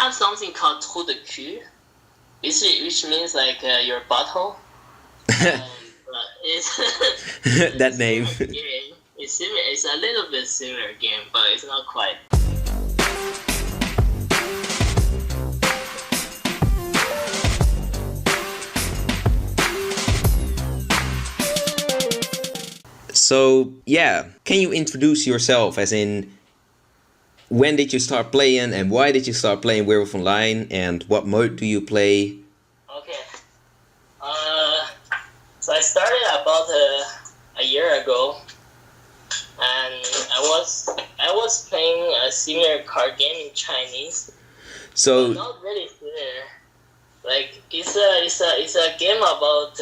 have something called trou de cul, which means like your butthole. It's that name. Game. It's similar. It's a little bit similar game, but it's not quite. So yeah, can you introduce yourself, as in when did you start playing and why did you start playing Werewolf Online and what mode do you play? Okay. So I started about a year ago, and I was playing a similar card game in Chinese. So but not really similar. Like it's a game about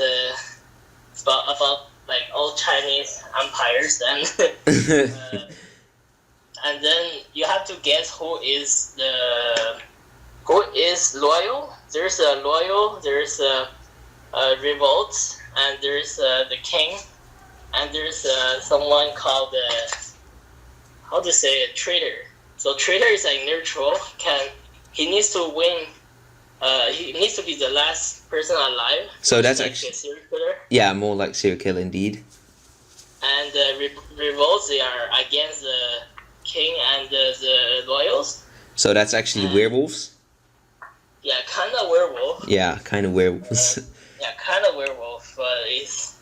like all Chinese empires and and then you have to guess who is loyal. There's a loyal, there's a revolt, and there's the king, and there's someone called how to say a traitor. So traitor is like neutral. He needs to win. He needs to be the last person alive. So that's like actually a serial killer. Yeah, more like serial killer indeed. And revolts, they are against the king and the loyals. So that's actually werewolves? Yeah, kind of werewolf. Yeah, kind of werewolves. Yeah, kind of werewolf, but it's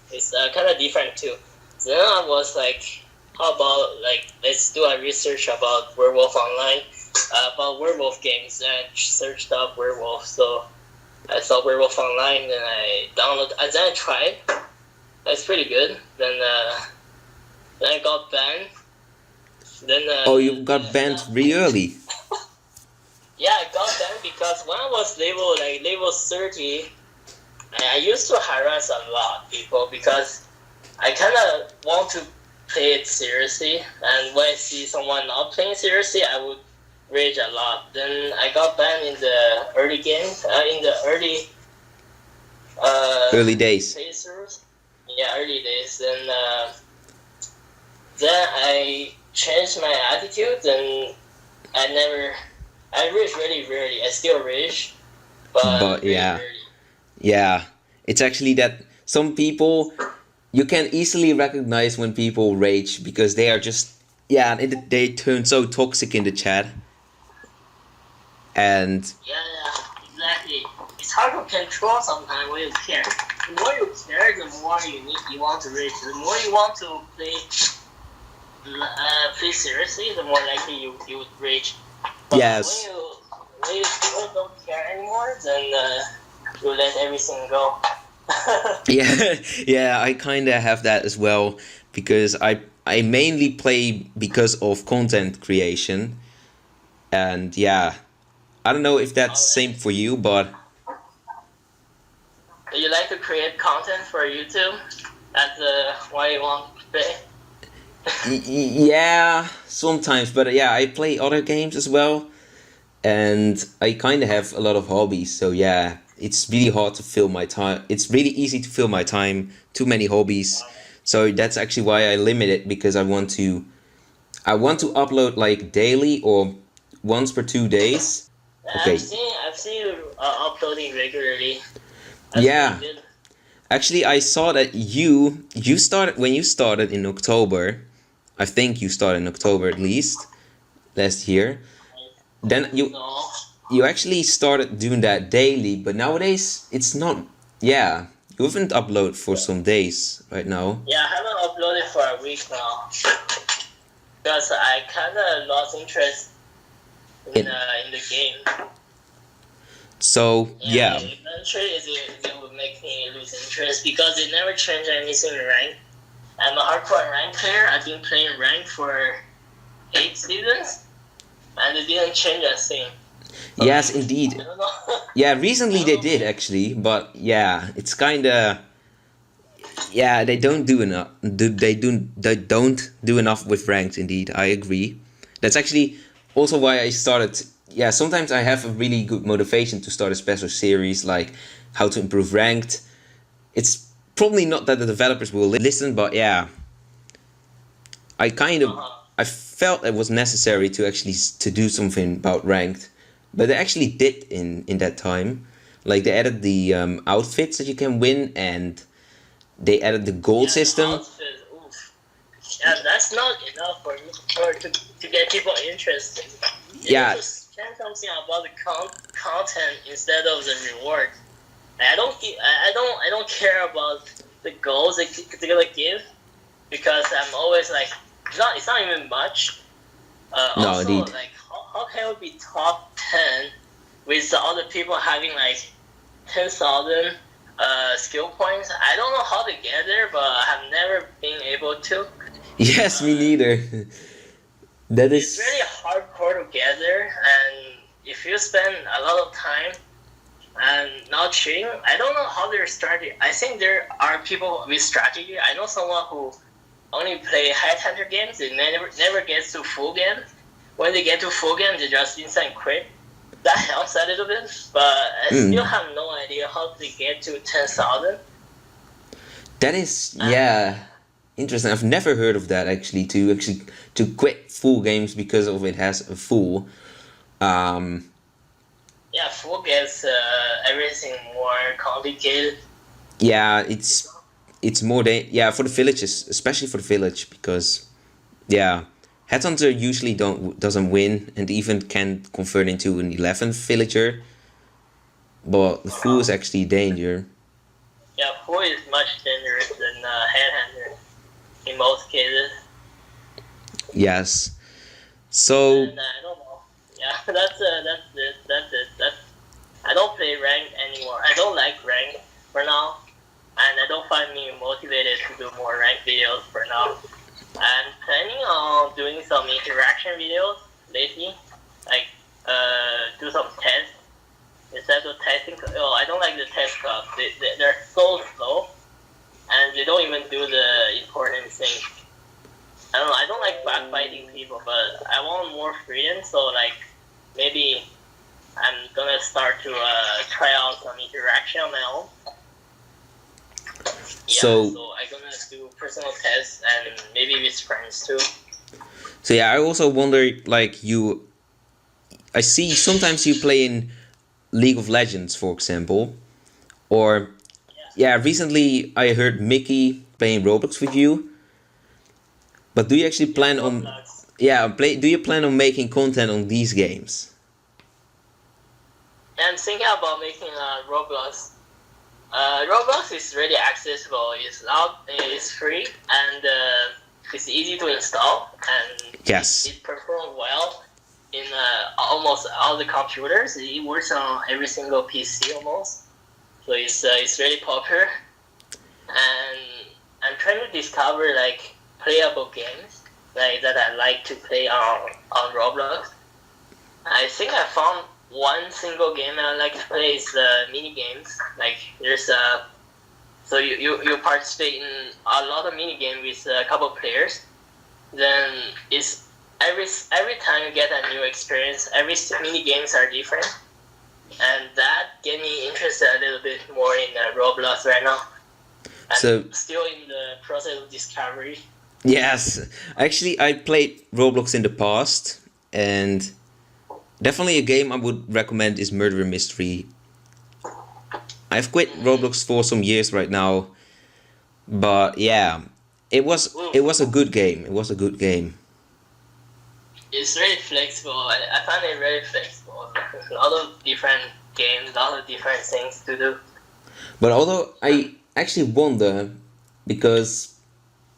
kind of different too. So then I was like, how about like let's do a research about Werewolf Online, about werewolf games, and searched up werewolf. So I saw Werewolf Online, and I downloaded, and then I tried. That's pretty good. Then I got banned. Then oh, you got banned really early. Yeah, I got banned because when I was level 30, I used to harass a lot people because I kind of want to play it seriously, and when I see someone not playing seriously, I would rage a lot. Then I got banned in the early games, in the early days. Playthroughs. Yeah, early days. Then I changed my attitude, and I rage really rarely. I still rage, but really yeah. rarely. Yeah, it's actually that some people, you can easily recognize when people rage because they are just, yeah, they turn so toxic in the chat. And Yeah, exactly. It's hard to control sometimes when you care. The more you care, the more you want to rage. The more you want to play seriously, the more likely you would rage. But yes. when you don't care anymore, then you let everything go. yeah, I kind of have that as well because I mainly play because of content creation, and yeah, I don't know if that's same for you, but Do you like to create content for YouTube? That's why you want to play? yeah, sometimes, but yeah, I play other games as well, and I kind of have a lot of hobbies, so yeah, it's really hard to fill my time. It's really easy to fill my time, too many hobbies, so that's actually why I limit it, because I want to upload like daily or once per 2 days. Okay. I've seen you uploading regularly. Yeah. Actually, I saw that you started when you started in October. I think you started in October at least last year. Then you actually started doing that daily, but nowadays it's not. Yeah, you haven't uploaded for some days right now. Yeah, I haven't uploaded for a week now because I kind of lost interest in the game. So yeah. Eventually, it would make me lose interest because they never change anything in rank. I'm a hardcore rank player. I've been playing rank for 8 seasons, and they didn't change a thing. Yes, indeed. I don't know. Yeah, recently they did actually, but yeah, it's kind of. Yeah, they don't do enough. They don't do enough with ranked. Indeed, I agree. That's actually also why I started. Yeah, sometimes I have a really good motivation to start a special series like how to improve ranked. It's probably not that the developers will listen, but yeah, I felt it was necessary to actually to do something about ranked. but they actually did in that time. Like they added the outfits that you can win, and they added the gold system. The outfit, oof. Yeah, that's not enough for me to get people interested. Yeah. Need to spend something about the content instead of the reward. I don't care about the goals they're gonna give, because I'm always like, it's not even much. No, also, indeed. like, how can we be top 10 with the other people having like 10,000 skill points? I don't know how to get there, but I have never been able to. Yes, me neither. That is. It's really hardcore to get there, and if you spend a lot of time and not cheating, I don't know how they're strategy. I think there are people with strategy. I know someone who only play headhunter games. They never get to full game. When they get to full game, they just instant quit. That helps a little bit, but I still have no idea how they get to 10,000. That is, yeah, interesting. I've never heard of that actually. To quit full games because of it has a full. Yeah, full gets everything more complicated. Yeah, it's more for the villages, especially for the village, because Headhunter usually doesn't win and even can't convert into an 11th villager, but the fool is actually danger. Yeah, fool is much dangerous than headhunter in most cases. Yes. So. And, I don't know. Yeah, that's it. I don't play rank anymore. I don't like rank for now, and I don't find me motivated to do more rank videos for now. I'm planning on doing some interaction videos lately, like do some tests instead of testing. I don't like the test cups. They're so slow, and they don't even do the important thing. I don't know. I don't like backbiting people, but I want more freedom. So like maybe I'm gonna start to try out some interaction on my own. Yeah, so I'm gonna do personal tests and maybe with friends too. So yeah, I also wonder, like I see sometimes you play in League of Legends, for example, or recently I heard Mickey playing Roblox with you. But do you actually plan on? Do you plan on making content on these games? I'm thinking about making Roblox. Roblox is really accessible. It's free, and it's easy to install, and it performs well in almost all the computers. It works on every single PC almost, so it's really popular. And I'm trying to discover like playable games like that I like to play on Roblox. I think I found one single game I like to play is mini games. Like there's so you participate in a lot of mini games with a couple players. Then it's every time you get a new experience. Every mini games are different, and that get me interested a little bit more in Roblox right now. I'm still in the process of discovery. Yes, actually, I played Roblox in the past, and definitely a game I would recommend is Murder Mystery. I've quit Roblox for some years right now, but yeah, it was a good game. It was a good game. It's really flexible. I find it very flexible. A lot of different games, a lot of different things to do. But although I actually wonder, because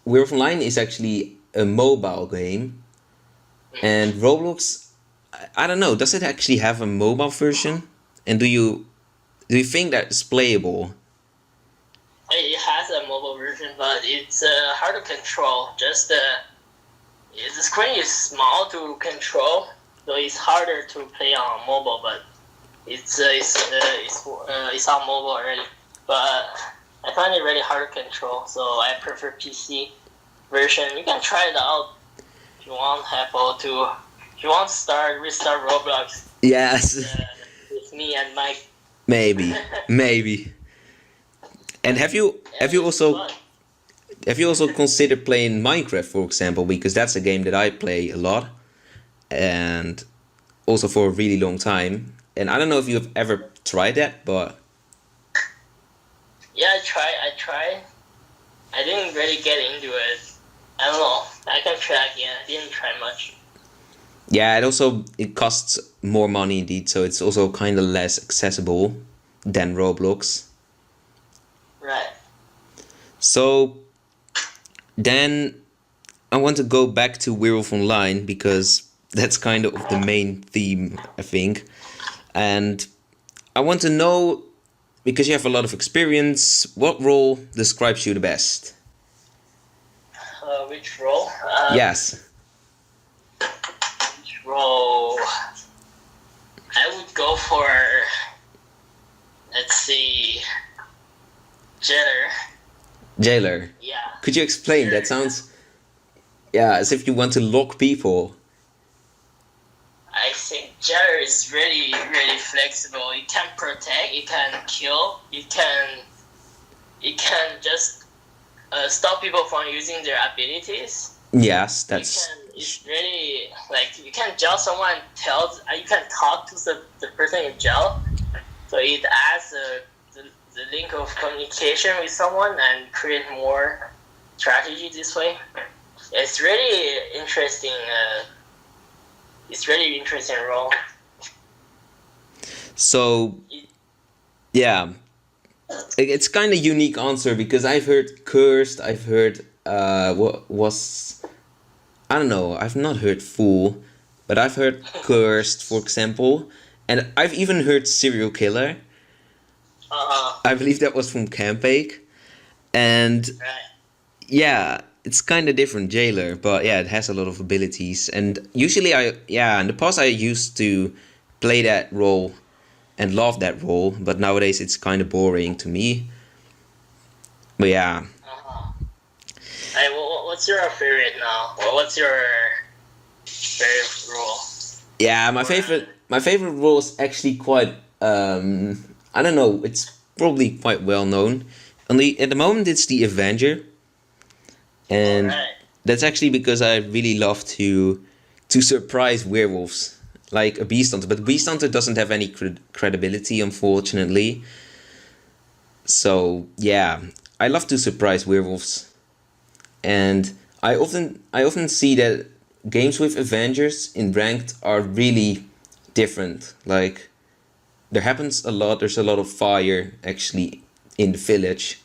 Werewolf Online is actually a mobile game, and Roblox, I don't know, does it actually have a mobile version? And do you think that it's playable? It has a mobile version, but it's hard to control. Just the screen is small to control, so it's harder to play on mobile. But it's on mobile already. But I find it really hard to control, so I prefer PC version. You can try it out if you want. If you want to restart Roblox. Yes. With me and Mike. Maybe. And have you also considered playing Minecraft, for example? Because that's a game that I play a lot, and also for a really long time. And I don't know if you've ever tried that, but Yeah, I tried. I didn't really get into it. I don't know. I can track. Yeah, I didn't try much. yeah, it costs more money indeed, so it's also kind of less accessible than Roblox. Right. So then I want to go back to Werewolf Online because that's kind of the main theme, I think. And I want to know, because you have a lot of experience, what role describes you the best? Which role? Yes. Which role? I would go for, let's see, Jailer. Jailer. Yeah. Could you explain? Sure. That sounds, yeah, as if you want to lock people. I think Jailer is really, really flexible. You can protect, you can kill, you can just stop people from using their abilities. Yes, that's... It's really, like, you can jail someone, you can talk to the person in jail. So it adds the link of communication with someone and create more strategy this way. It's really interesting. It's really interesting role. So, yeah, it's kind of unique answer because I've heard cursed. I've heard what was, I don't know. I've not heard fool, but I've heard cursed, for example, and I've even heard serial killer. I believe that was from Campake, and yeah, it's kind of different, Jailer, but yeah, it has a lot of abilities. And usually, in the past I used to play that role and love that role, but nowadays it's kind of boring to me. But yeah. Hey, what's your favorite now? What's your favorite role? Yeah, my favorite role is actually quite I don't know, it's probably quite well known. At the moment it's the Avenger. And that's actually because I really love to surprise werewolves, like a Beast Hunter. But Beast Hunter doesn't have any credibility, unfortunately. So yeah, I love to surprise werewolves, and I often see that games with Avengers in ranked are really different. Like there happens a lot. There's a lot of fire actually in the village,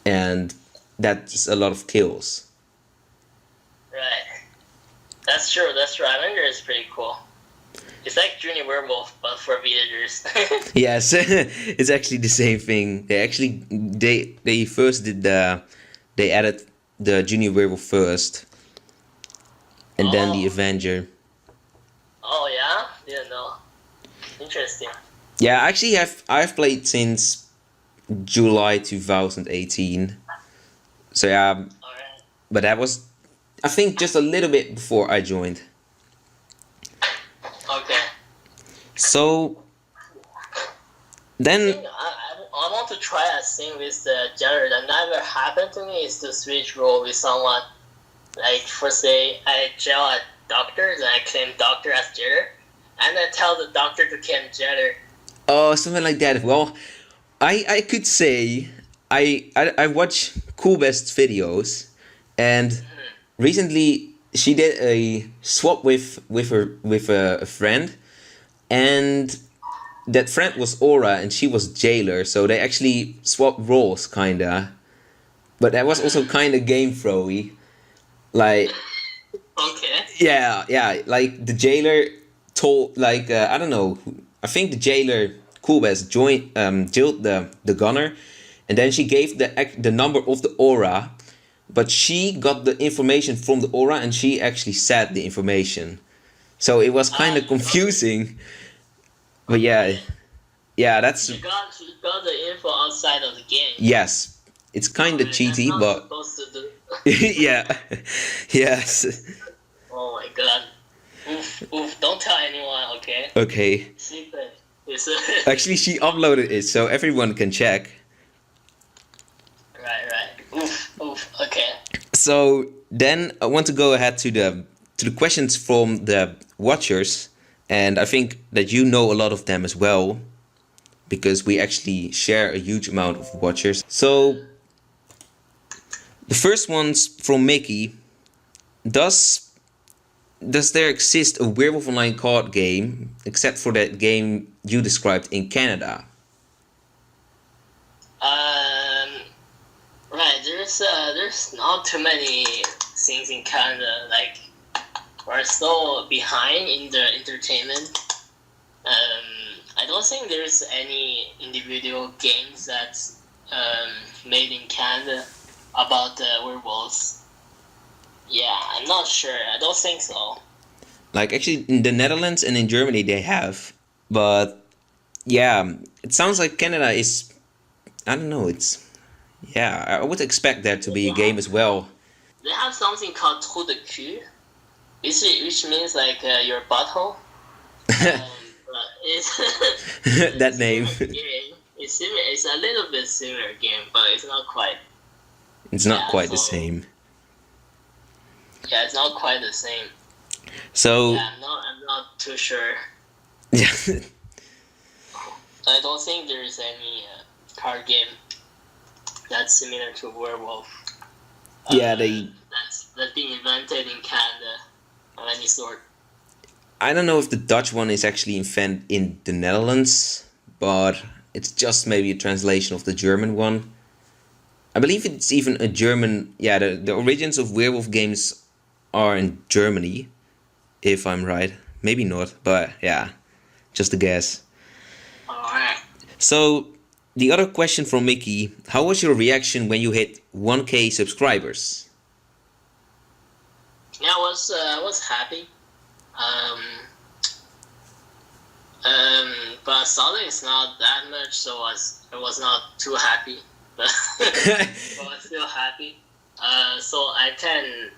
and that's a lot of kills. Right. That's true. Avenger is pretty cool. It's like Junior Werewolf, but for villagers. Yes, it's actually the same thing. They first did they added the Junior Werewolf first, and then the Avenger. Oh yeah, didn't know. Interesting. Yeah, actually, I've played since July 2018. So yeah, Alright. but that was, I think, just a little bit before I joined. Okay. So then I want to try a thing with the Jailer that never happened to me is to switch role with someone. Like, for say, I jail a doctor, then I claim doctor as Jailer, and I tell the doctor to claim Jailer. Oh, something like that. Well, I could say I watch Coolbest's videos, and recently she did a swap with a friend, and that friend was Aura and she was Jailer, so they actually swapped roles kinda. But that was also kinda game throwy. Like Okay. yeah, like the Jailer told, like I don't know, I think the Jailer Coolbest jailed the gunner, and then she gave the number of the Aura, but she got the information from the Aura and she actually said the information, so it was kind of confusing. But yeah, that's She got the info outside of the game. yes, it's kind of cheaty, but supposed to do. yeah, yes. Oh my god. Oof, don't tell anyone, okay? Okay. Secret. Actually, she uploaded it, so everyone can check. Right. Oof, okay. So then I want to go ahead to the questions from the watchers, and I think that you know a lot of them as well, because we actually share a huge amount of watchers. So the first one's from Mickey. Does there exist a Werewolf Online card game except for that game you described in Canada? Right. There's not too many things in Canada. Like, we're so behind in the entertainment. I don't think there's any individual games that's made in Canada about the werewolves. Yeah, I'm not sure. I don't think so. Like, actually, in the Netherlands and in Germany they have, but yeah, it sounds like Canada is. I don't know. It's yeah. I would expect there to be a game as well. They have something called trou de cul, which means like your butthole. It's That name. It's a little bit similar game, but it's not quite. It's not quite the same. Yeah, it's not quite the same. So Yeah, I'm not too sure. yeah. I don't think there is any card game that's similar to Werewolf. Yeah, that's being invented in Canada of any sort. I don't know if the Dutch one is actually invented in the Netherlands, but it's just maybe a translation of the German one. I believe it's even a German. Yeah, the origins of werewolf games are in Germany, if I'm right. Maybe not, but yeah, just a guess. Alright. So, the other question from Mickey: how was your reaction when you hit 1K subscribers? Yeah, I was happy. But Solid is not that much, so I was not too happy. But I was still happy. So I can.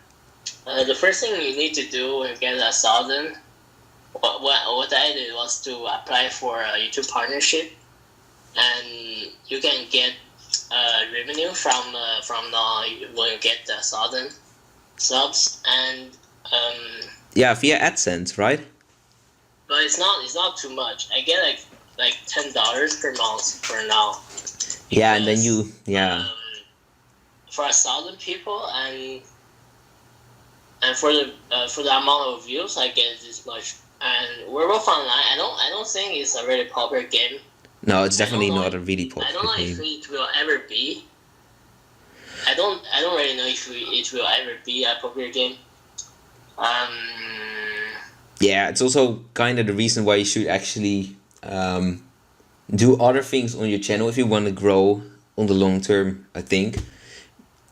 The first thing you need to do when you get 1,000, what I did was to apply for a YouTube partnership, and you can get revenue from when you get 1,000 subs, and Yeah, via AdSense, right? but it's not too much. I get like $10 per month for now. Yeah, and then Because, for 1,000 people, and for the amount of views, I get this much. And Werewolf Online, I don't think it's a really popular game. No, it's definitely not a really I don't know popular if game. it will ever be. I don't really know if it will ever be a popular game. Yeah, it's also kind of the reason why you should actually do other things on your channel if you want to grow on the long term. I think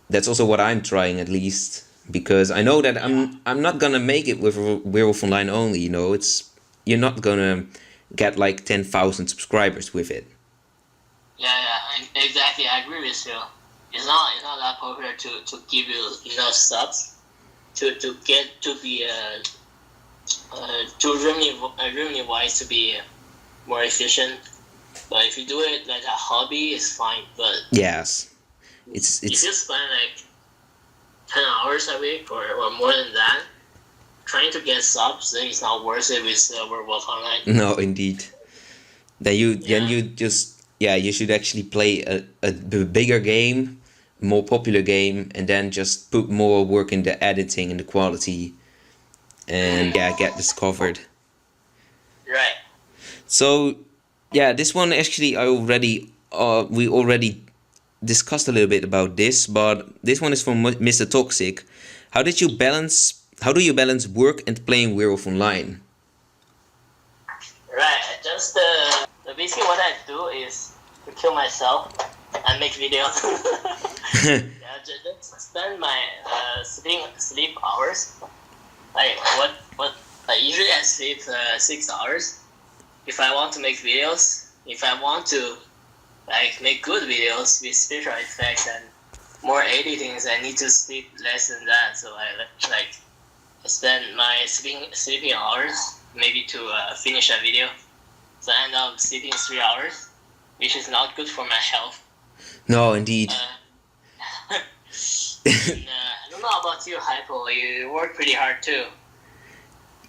that's also what I'm trying, at least, because I know that I'm not gonna make it with Werewolf Online only. You know, you're not gonna get like 10,000 subscribers with it. Yeah, exactly. I agree with you. It's not that popular to give you enough subs to get to be to revenue wise to be more efficient. But if you do it like a hobby, it's fine. But Yes, if you spend like 10 hours a week or more than that trying to get subs, then it's not worth it with Werewolf Online. no, indeed. Then you just you should actually play a bigger game, more popular game, and then just put more work in the editing and the quality, and get discovered. Right. So yeah, this one actually we already discussed a little bit about this, but this one is from Mr. Toxic. How do you balance work and playing Werewolf Online? Right. Just basically what I do is to kill myself and make videos. Yeah, just spend my sleep hours. Like what? Like usually I sleep 6 hours. If I want to make videos, if I want to like make good videos with special effects and more editings, I need to sleep less than that. So I spend my sleeping hours maybe to finish a video. So I end up sleeping 3 hours, which is not good for my health. No, indeed. And, I don't know about you, Hypo. You work pretty hard too.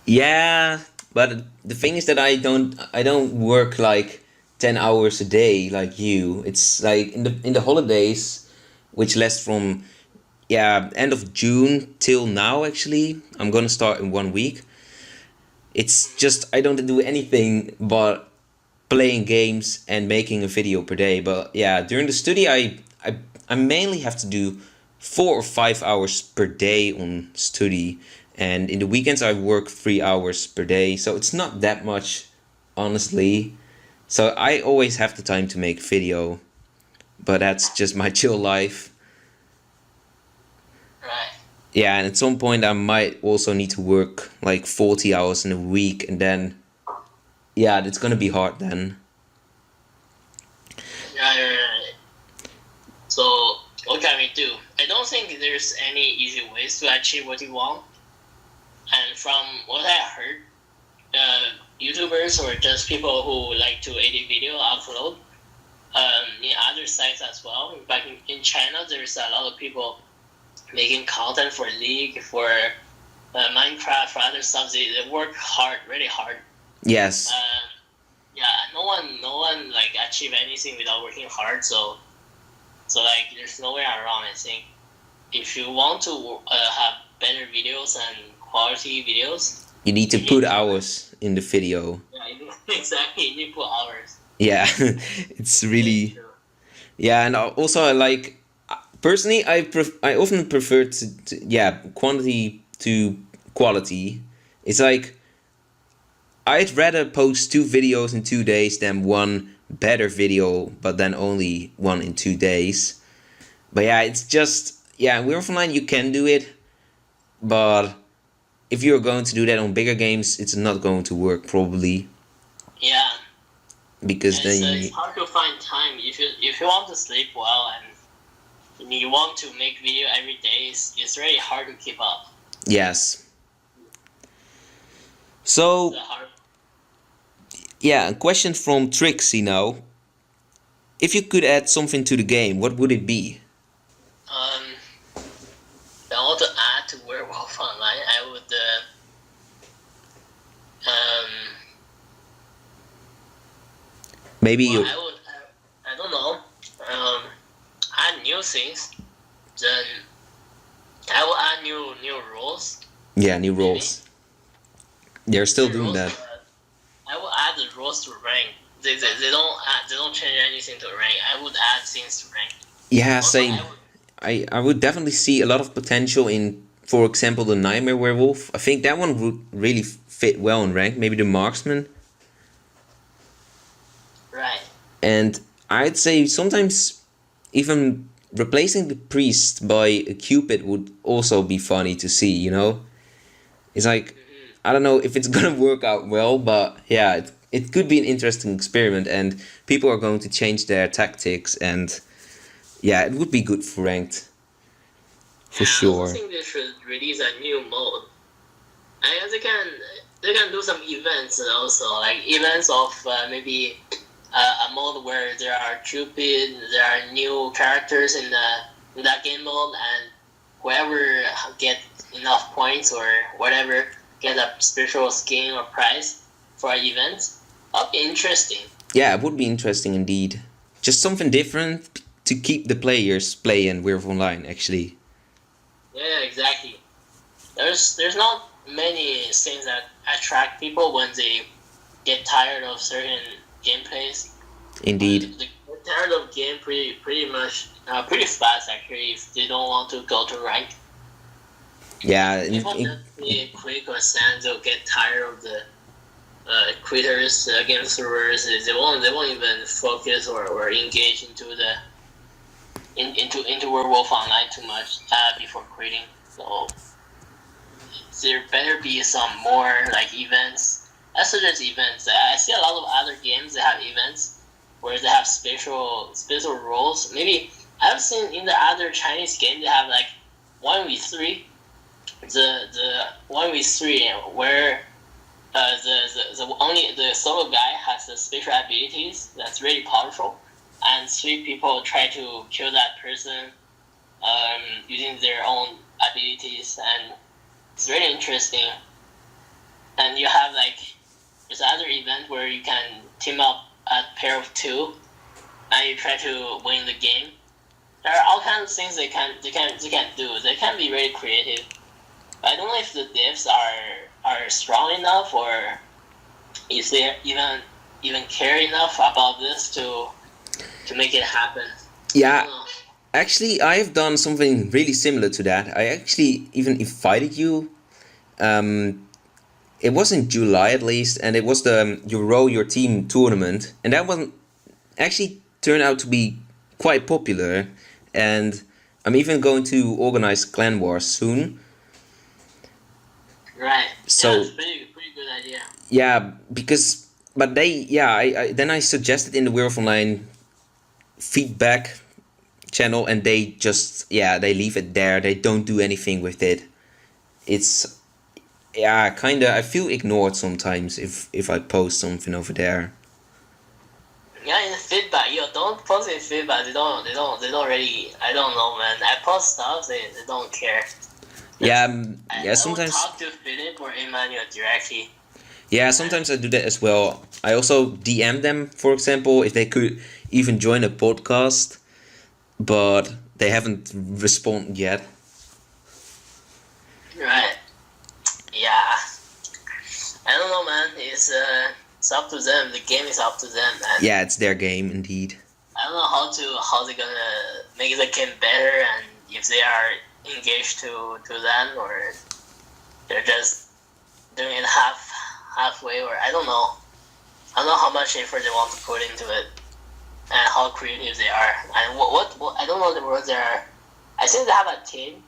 Yeah, but the thing is that I don't work like 10 hours a day like you. It's like in the holidays, which lasts from end of June till now actually. I'm gonna start in 1 week. It's just I don't do anything but playing games and making a video per day. But yeah, during the study I mainly have to do 4 or 5 hours per day on study, and in the weekends I work 3 hours per day. So it's not that much, honestly. So I always have the time to make video, but that's just my chill life. Right. Yeah, and at some point I might also need to work like 40 hours in a week, and then yeah, it's gonna be hard then. Right. So what can we do? I don't think there's any easy ways to achieve what you want. And from what I heard, YouTubers or just people who like to edit video upload in other sites as well. Back in China, there's a lot of people making content for League, for Minecraft, for other stuff. They work hard, really hard. Yes. Yeah, no one like achieve anything without working hard. So like there's no way around. I think if you want to have better videos and quality videos, You need to put hours in the video. yeah, exactly. You need to put hours. Yeah, it's really yeah, and also I like personally I often prefer to quantity to quality. It's like I'd rather post 2 videos in 2 days than one better video, but then only one in 2 days. But yeah, it's just we're offline. You can do it, but if you're going to do that on bigger games, it's not going to work probably. Yeah. Because it's hard to find time if you want to sleep well and you want to make video every day. It's really hard to keep up. Yes. So a question from Trixie now. If you could add something to the game, what would it be? If I want to add to Werewolf Online, I would maybe I would I don't know add new things. Then I will add new rules. Yeah, new rules. They're still doing that. I will add the rules to rank. They don't change anything to rank. I would add things to rank. Yeah, Also, same. I would definitely see a lot of potential in, for example, the Nightmare Werewolf. I think that one would really fit well in rank. Maybe the Marksman. Right. And I'd say sometimes even replacing the priest by a Cupid would also be funny to see, you know? It's like, I don't know if it's gonna work out well, but yeah, it could be an interesting experiment, and people are going to change their tactics, and yeah, it would be good for ranked. For sure. I think they should release a new mode. They can do some events also, like events of maybe a mode where there are Cupid, there are new characters in that game mode, and whoever get enough points or whatever get a special skin or prize for an event. That'd be interesting. Yeah, it would be interesting indeed. Just something different to keep the players playing Werewolf Online, actually. Yeah, exactly. There's not many things that attract people when they get tired of certain gameplays. Indeed. They get tired of game pretty much pretty fast actually if they don't want to go to rank. Yeah. People just play quick or sand, they'll get tired of the quitters against servers. They won't even focus or engage into Werewolf Online too much before quitting. So there better be some more like events. I suggest events. I see a lot of other games that have events where they have special rules. Maybe I've seen in the other Chinese game they have like 1v3. The 1v3 where the solo guy has the special abilities that's really powerful, and 3 people try to kill that person using their own abilities, and it's really interesting. and you have like there's other event where you can team up a pair of two, and you try to win the game. There are all kinds of things they can do. They can be really creative. I don't know if the devs are strong enough or if they even care enough about this to make it happen. Yeah, actually, I've done something really similar to that. I actually even invited you. It was in July at least, and it was the You Row Your Team tournament, and that one actually turned out to be quite popular. And I'm even going to organize Clan Wars soon. Right. So yeah, it's pretty good idea. Yeah, but I suggested in the Werewolf Online feedback channel, and they just they leave it there. They don't do anything with it. It's kinda. I feel ignored sometimes if I post something over there. Yeah, in the feedback, don't post in feedback. They don't really. I don't know, man. I post stuff. They don't care. Sometimes. I talk to Philip or Emmanuel directly. Yeah, sometimes I do that as well. I also DM them, for example, if they could even join a podcast, but they haven't responded yet. Right. Yeah. I don't know, man. It's up to them. The game is up to them, man. Yeah, it's their game, indeed. I don't know how they're gonna make the game better, and if they are engaged to them, or they're just doing it halfway, or I don't know. I don't know how much effort they want to put into it, and how creative they are, and what I don't know the words they are. I think they have a team,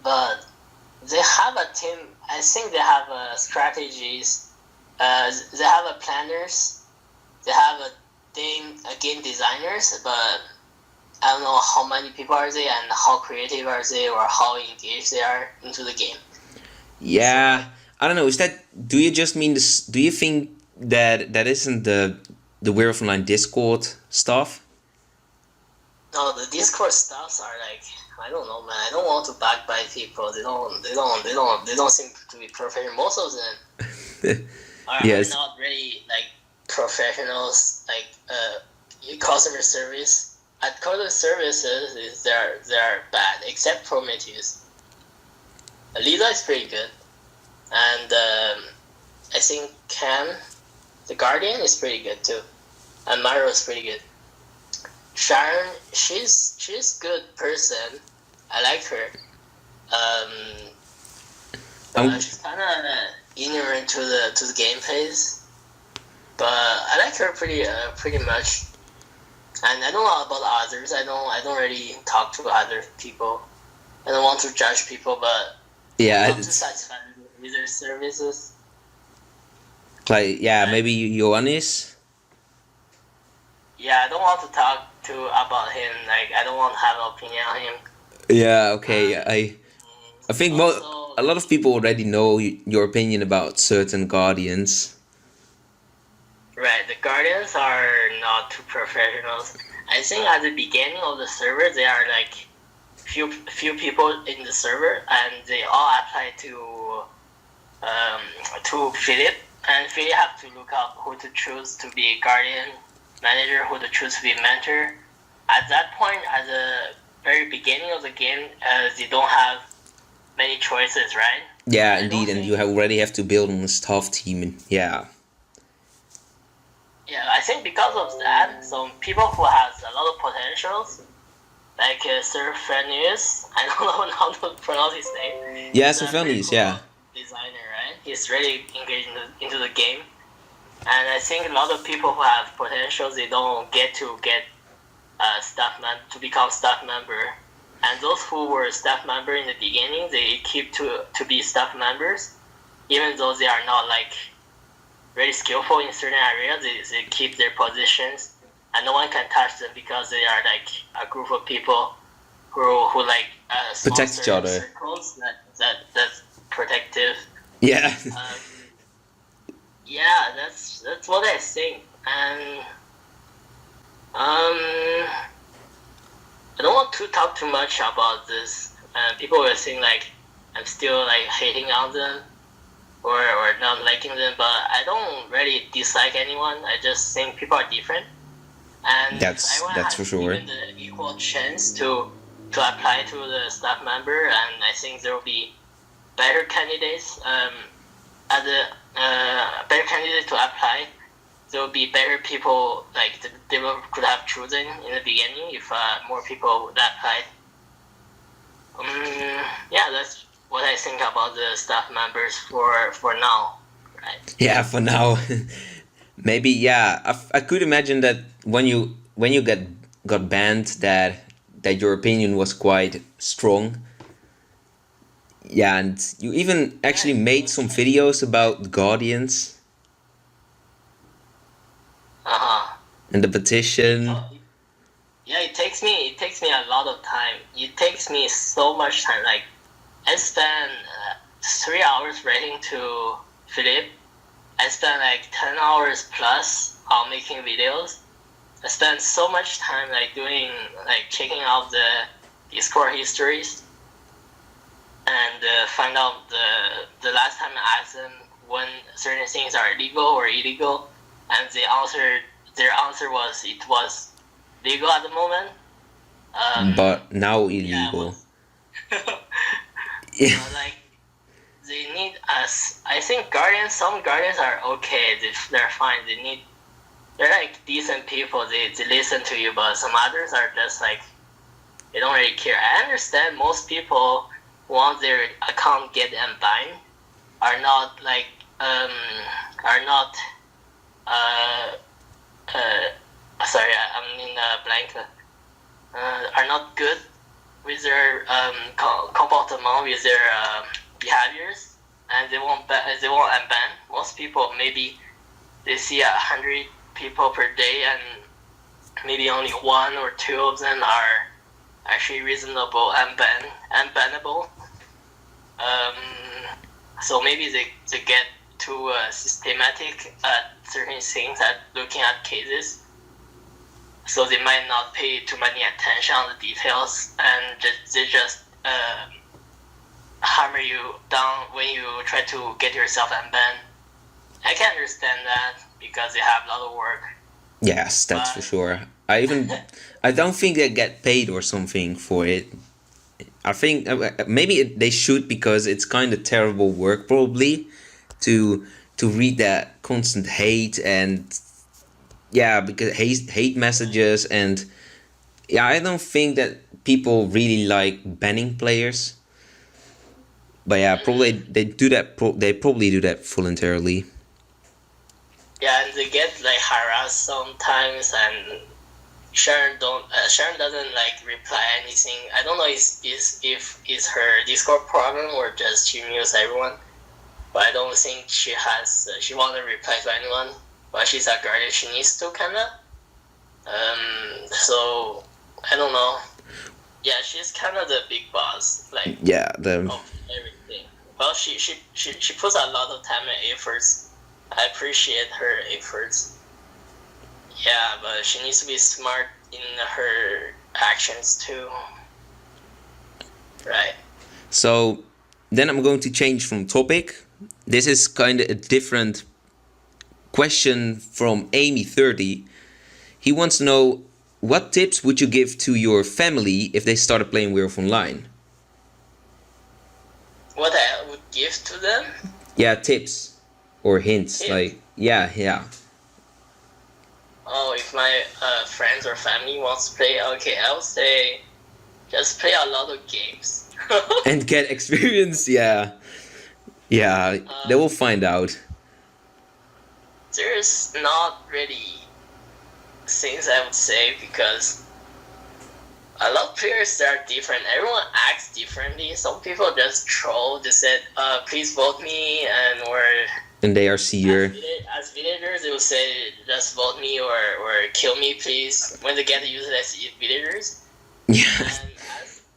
but they have a team. I think they have strategies. They have a planners. They have a game designers, but I don't know how many people are they and how creative are they or how engaged they are into the game. Yeah, I don't know. Do you just mean this? Do you think that isn't the Werewolf Online Discord stuff? No, the Discord stuffs are like, I don't know, man. I don't want to backbite people. They don't seem to be professional. Most of them are not really like professionals. Like customer service. At customer services, they're bad. Except Prometheus. Lisa is pretty good, and I think Cam, the Guardian, is pretty good too, and Mario is pretty good. Sharon, she's good person. I like her. She's kind of ignorant to the gameplays, but I like her pretty much. And I don't know about others. I don't really talk to other people. I don't want to judge people, but yeah, I'm too satisfied with their services. Like maybe Ioannis. Yeah, I don't want to talk about him. Like, I don't want to have an opinion on him. Yeah, okay. I think a lot of people already know your opinion about certain Guardians. Right, the Guardians are not too professionals. I think at the beginning of the server, they are like few people in the server, and they all apply to Philip, and Philip have to look up who to choose to be Guardian manager, who to choose to be mentor. At that point, at the very beginning of the game, they don't have many choices, right? Yeah, indeed, and you already have to build on a staff team. Yeah. Yeah, I think because of that, some people who has a lot of potentials, like Sir Fenius, I don't know how to pronounce his name. Yeah, Sir Fenius, yeah. Designer, right? He's really engaged into the game, and I think a lot of people who have potentials, they don't get to become staff member, and those who were staff member in the beginning, they keep to be staff members, even though they are not like very skillful in certain areas. They keep their positions, and no one can touch them because they are like a group of people who like protect each other. Circles that's protective. Yeah. Yeah, that's what I think, and I don't want to talk too much about this. People will think like I'm still like hating on them, or not liking them, but I don't really dislike anyone. I just think people are different, and That's I want to have for sure. given the equal chance to apply to the staff member, and I think there will be better candidates. As a better candidate to apply, there will be better people like they could have chosen in the beginning if more people would apply. Yeah, that's what I think about the staff members for now, right? Yeah, for now. Maybe, yeah. I could imagine that when you got banned, that your opinion was quite strong. Yeah, and you even actually made some videos about Guardians and the petition. Yeah, it takes me a lot of time. It takes me so much time. Like I spend 3 hours writing to Philip. I spend like 10 hours plus on making videos. I spend so much time like doing like checking out the Discord histories and find out the last time I asked them when certain things are legal or illegal, and their answer was it was legal at the moment. But now illegal. Yeah. Like they need us. I think some guardians are okay. They're fine. They're like decent people. They listen to you, but some others are just like they don't really care. I understand most people want their account get unbanned are not like sorry, I'm in a blank. Are not good with their comportement, with their behaviors, and they won't unban. Most people maybe they see 100 people per day, and maybe only 1 or 2 of them are actually reasonable and unbannable. So maybe they get too systematic at certain things, at looking at cases. So they might not pay too many attention on the details, and they just hammer you down when you try to get yourself unbanned. I can understand that because they have a lot of work. Yes, that's for sure. I don't think they get paid or something for it. I think maybe they should, because it's kind of terrible work probably to read that constant hate and because hate messages, and I don't think that people really like banning players. But probably they do that. They probably do that voluntarily. Yeah, and they get like harassed sometimes, and Sharon doesn't like reply anything. I don't know if it's her Discord problem or just she mutes everyone. But I don't think she want to reply to anyone. But she's a guardian, she needs to kinda. So I don't know. Yeah, she's kind of the big boss, like of everything. Well, she puts a lot of time and efforts. I appreciate her efforts. Yeah, but she needs to be smart in her actions too. Right. So then I'm going to change from topic. This is kind of a different question from Amy30. He wants to know, what tips would you give to your family if they started playing Werewolf Online? What I would give to them? Yeah, tips or hints. Tips? Like, yeah. Oh, if my friends or family wants to play, okay, I would say just play a lot of games. And get experience, yeah. They will find out. There's not really things I would say, because a lot of players are different. Everyone acts differently. Some people just troll. They said, please vote me, and they are seer. As villagers, they will say, just vote me or kill me, please, when they get used as villagers. Yeah. And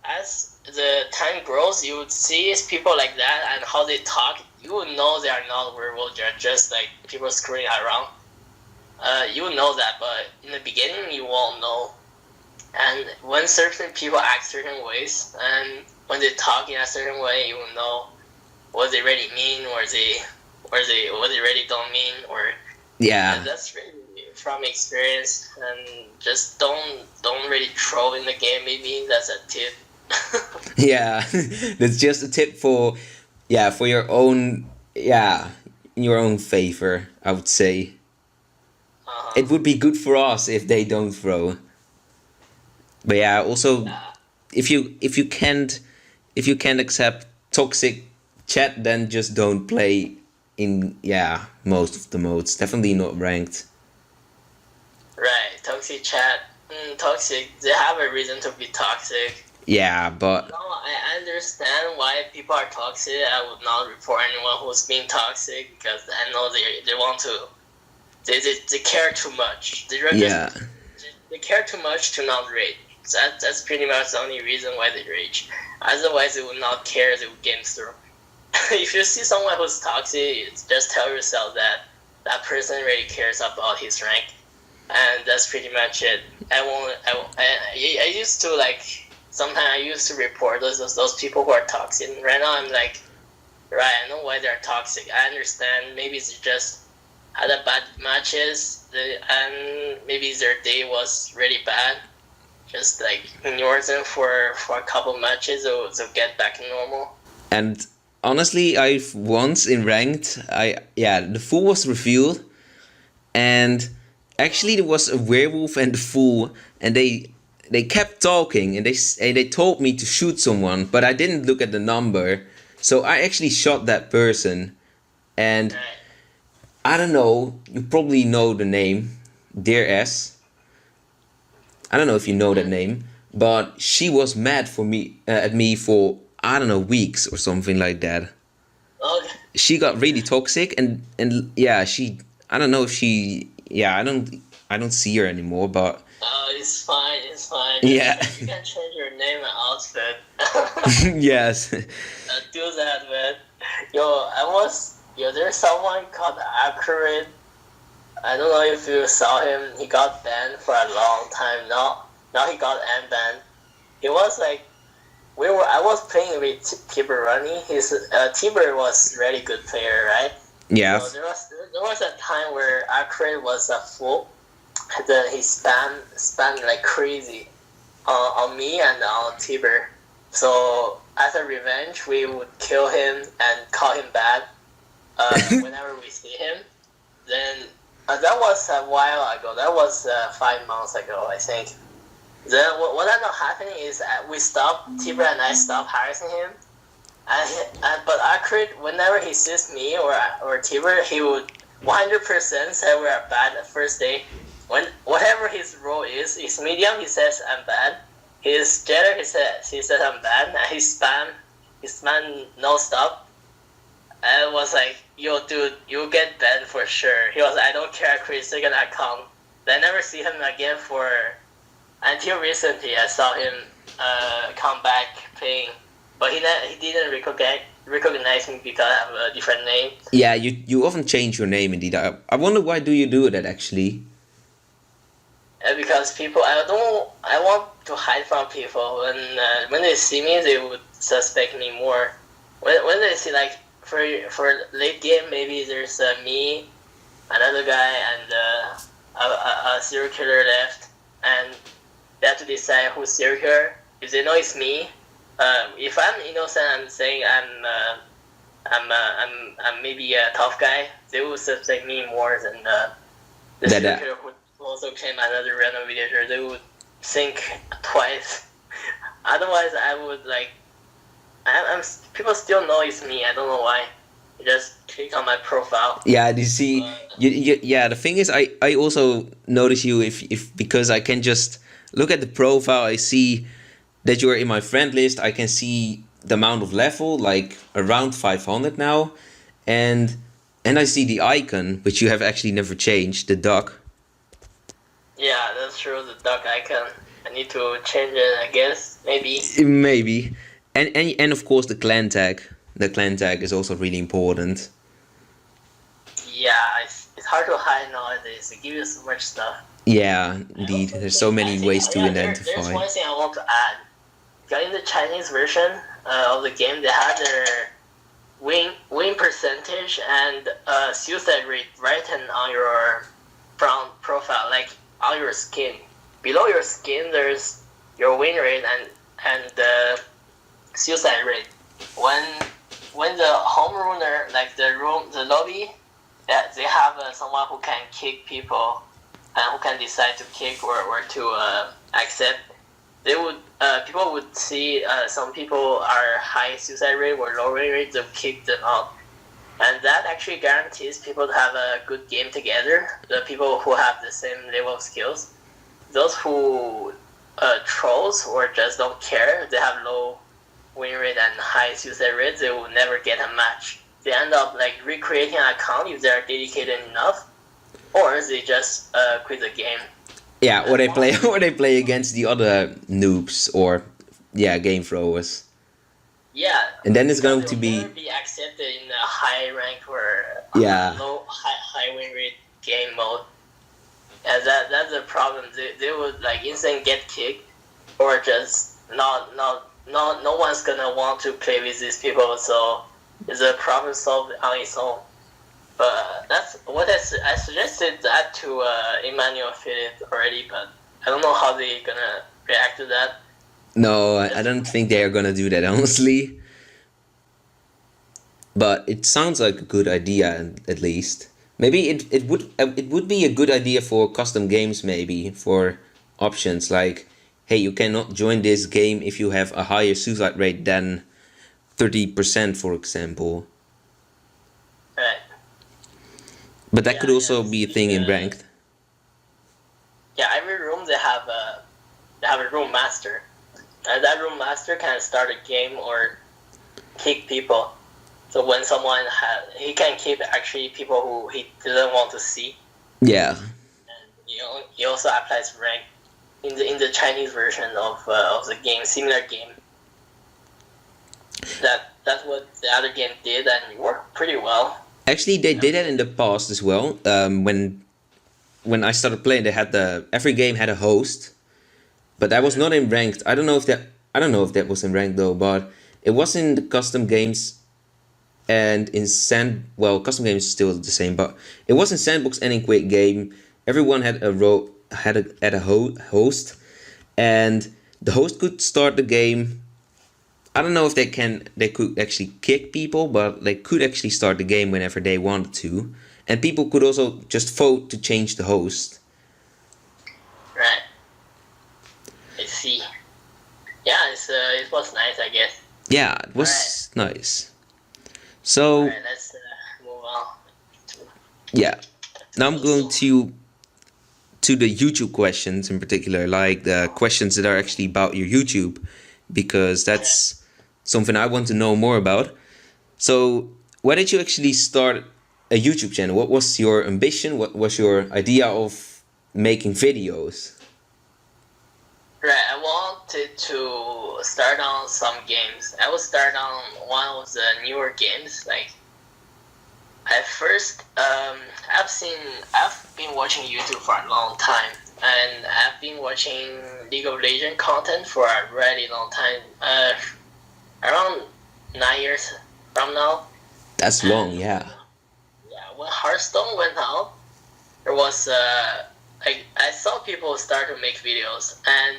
as the time grows, you would see people like that, and how they talk, you would know they are not werewolves. They're just like people screwing around. You would know that, but in the beginning, you won't know. And when certain people act certain ways, and when they talk in a certain way, you will know what they really mean, or what they really don't mean, or Yeah. that's really from experience, and just don't really troll in the game. Maybe that's a tip. Yeah. That's just a tip for for your own in your own favor, I would say. It would be good for us if they don't throw. But yeah, also Yeah. if you can't accept toxic chat, then just don't play in most of the modes. Definitely not ranked. Right, toxic chat. Toxic. They have a reason to be toxic. Yeah, but No, I understand why people are toxic. I would not report anyone who's being toxic because I know they want to. They care too much. yeah, They care too much to not rage. That's pretty much the only reason why they rage. Otherwise, they would not care. They would game through. If you see someone who's toxic, just tell yourself that that person really cares about his rank, and that's pretty much it. I used to sometimes I used to report those people who are toxic. Right now, I'm like, right, I know why they're toxic. I understand. Maybe it's just had a bad matches, and maybe their day was really bad. Just ignore them for a couple matches, or they'll get back to normal. and honestly, I've once in ranked, the fool was revealed, and actually there was a werewolf and the fool, and they kept talking, and they told me to shoot someone, but I didn't look at the number, so I actually shot that person, and Right. I don't know, you probably know the name, Dear S. I don't know if you know that name, but she was mad for me at me for I don't know weeks or something like that. Okay. She got really toxic, and she I don't know if she I don't see her anymore, but Oh, it's fine. It's fine. Yeah. You can change your name and outfit. yes. Do that, man. There's someone called Accurate. I don't know if you saw him. He got banned for a long time. Now he got unbanned. He was like, I was playing with Tiber Runny. Tiber was really good player, right? Yeah. So there was a time where Accurate was a fool. Then he spammed like crazy on me and on Tiber. So as a revenge, we would kill him and call him bad whenever we see him. Then that was a while ago. That was 5 months ago, I think. Then what ended up happening is Tiber and I stopped harassing him. But Accurate, whenever he sees me or Tiber, he would 100% say we're bad the first day. Whatever his role is medium, he says I'm bad. His jetter, he says I'm bad. And he spam no stop. And it was like, yo, dude, you'll get banned for sure. He was like, I don't care, I create second account. Then I never see him again until recently. I saw him come back playing, but he didn't recognize me because I have a different name. Yeah, you often change your name indeed. I wonder why do you do that actually? Because people, I want to hide from people. When they see me, they would suspect me more. When they see for late game, maybe there's me, another guy, and a serial killer left, and they have to decide who's serial killer. If they know it's me, if I'm innocent, I'm saying I'm maybe a tough guy. They will suspect me more than the serial killer who also claim another random villager. They would think twice. Otherwise, I would people still know it's me. I don't know why. You just click on my profile. Yeah, you see, the thing is, I also notice you if because I can just look at the profile. I see that you're in my friend list. I can see the amount of level, like around 500 now, and I see the icon, which you have actually never changed, the duck. Yeah, that's true. The duck icon. I need to change it, I guess. Maybe, and of course the clan tag. The clan tag is also really important. Yeah, it's hard to hide nowadays. They give you so much stuff. Yeah, indeed. There's so many ways to identify. There's one thing I want to add. Because in the Chinese version of the game, they had win percentage and suicide rate written on your front profile, like on your skin. Below your skin, there's your win rate and the suicide rate. When the home runner, like the lobby, that they have someone who can kick people and who can decide to kick or to accept. They would people would see some people are high suicide rate or low win rate. They'll kick them out, and that actually guarantees people to have a good game together. The people who have the same level of skills, those who trolls or just don't care, they have low win rate and high suicide rate, they will never get a match. They end up like recreating an account if they're dedicated enough, or they just quit the game. Yeah, or they play or they play against the other noobs or game throwers. Yeah. And then it's going to they'll be never be accepted in a high rank or low high win rate game mode. And that's the problem. They would like instantly get kicked, or just no one's gonna want to play with these people. So it's a problem solved on its own. But that's what I suggested that to Emmanuel Philip already, but I don't know how they're gonna react to that. No, I don't think they are gonna do that, honestly. But it sounds like a good idea, at least. Maybe it would be a good idea for custom games, maybe for options like, hey, you cannot join this game if you have a higher suicide rate than 30%, for example. Right. But that could also be a thing in ranked. Yeah, every room they have a room master, and that room master can start a game or kick people. So when someone he can keep actually people who he didn't want to see. Yeah. And he also applies rank in the Chinese version of the game, similar game. That's what the other game did, and it worked pretty well. Actually, they did that in the past as well. When I started playing, they had every game had a host, but that was not in ranked. I don't know if that was in ranked though, but it was in the custom games. And in custom games is still the same, but it was in sandbox and in quick game. Everyone had a host, and the host could start the game. I don't know if they could actually kick people, but they could actually start the game whenever they wanted to, and people could also just vote to change the host. Right. I see. Yeah, it was nice, I guess. Yeah, it was nice. So alright, let's move on. Yeah, now I'm going to the YouTube questions in particular, like the questions that are actually about your YouTube, because that's something I want to know more about. So, why did you actually start a YouTube channel? What was your ambition? What was your idea of making videos? Right, I wanted to start on some games. I would start on one of the newer games. Like, at first, I've been watching YouTube for a long time, and I've been watching League of Legends content for a really long time. Around 9 years from now. That's long, yeah. Yeah, when Hearthstone went out, there was I saw people start to make videos, and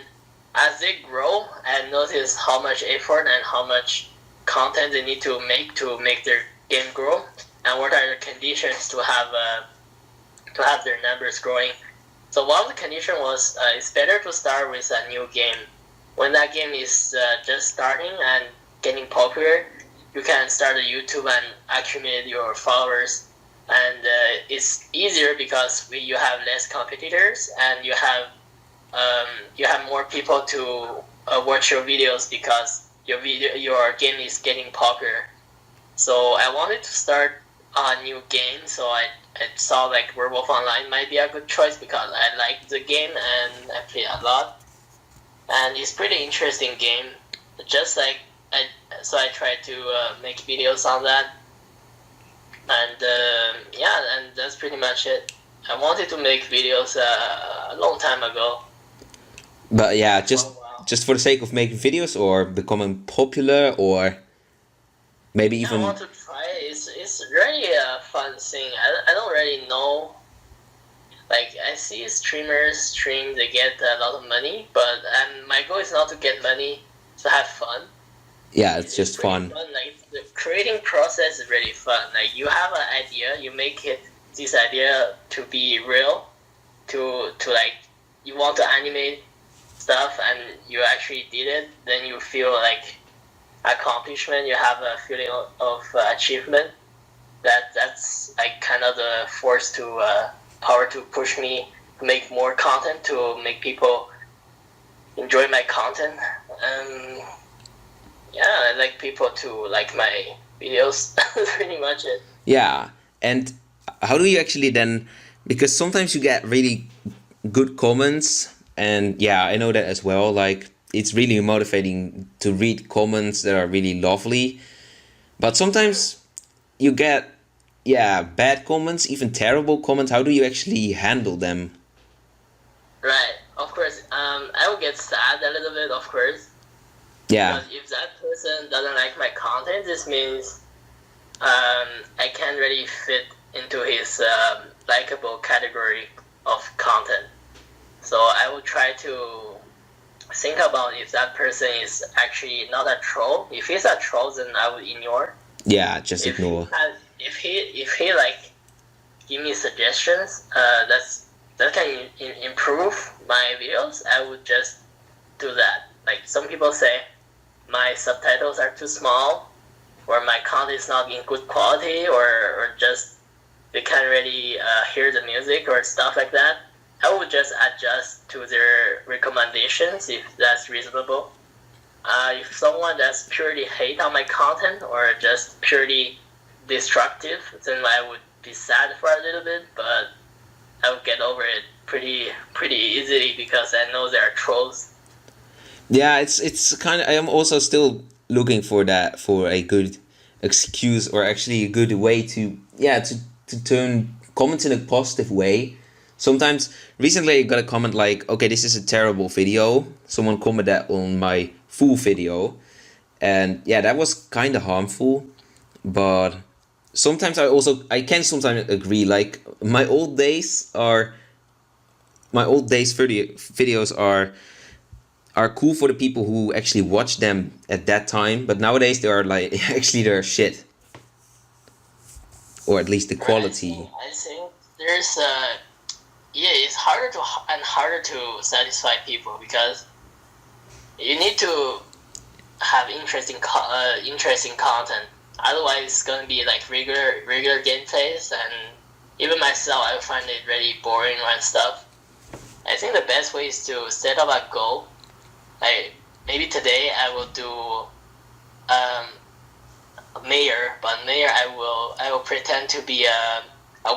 as they grow, I noticed how much effort and how much content they need to make their game grow, and what are the conditions to have their numbers growing. So one of the conditions was it's better to start with a new game. When that game is just starting and getting popular, you can start a YouTube and accumulate your followers. And it's easier because you have less competitors, and you have more people to watch your videos because your game is getting popular. So I wanted to start a new game, so I saw like Werewolf Online might be a good choice because I like the game and I play a lot, and it's pretty interesting game. Just like I tried to make videos on that. And and that's pretty much it. I wanted to make videos a long time ago. But yeah, just for the sake of making videos, or becoming popular, or Maybe Yeah, I even, want to try it. It's really a fun thing. I don't really know. Like I see streamers stream, they get a lot of money, but my goal is not to get money, to have fun. yeah, it's It's just pretty fun. fun. Like the creating process is really fun. Like you have an idea, you make this idea to be real, to like you want to animate stuff, and you actually did it. Then you feel like accomplishment. You have a feeling of achievement. That's like kind of the force to power to push me to make more content, to make people enjoy my content. Yeah, I like people to like my videos. That's pretty much it. Yeah, and how do you actually then? Because sometimes you get really good comments, and yeah, I know that as well. Like it's really motivating to read comments that are really lovely, but sometimes you get yeah bad comments, even terrible comments. How do you actually handle them? Right. Of course. I will get sad a little bit, of course, Yeah, because if that person doesn't like my content, this means I can't really fit into his likable category of content. So I will try to think about if that person is actually not a troll. If he's a troll, then I will ignore. yeah, just If he ignore. has, if he like give me suggestions, that can improve my videos, I would just do that. Like some people say, my subtitles are too small, or my content is not in good quality, or just they can't really hear the music or stuff like that. I would just adjust to their recommendations if that's reasonable. If someone that's purely hate on my content or just purely destructive, then I would be sad for a little bit, but I would get over it pretty easily because I know there are trolls. Yeah, it's kind of. I am also still looking for that for a good excuse or actually a good way to yeah to turn comments in a positive way. Sometimes recently I got a comment like, okay, this is a terrible video. Someone commented that on my full video, and yeah, that was kind of harmful. But sometimes I can sometimes agree. Like my old days videos are cool for the people who actually watch them at that time, but nowadays they are like actually they're shit, or at least the Right. quality. I think there's yeah, it's harder to and harder to satisfy people because you need to have interesting content. Otherwise, it's gonna be like regular gameplays, and even myself, I find it really boring and stuff. I think the best way is to set up a goal. Like maybe today I will do mayor, but mayor I will pretend to be a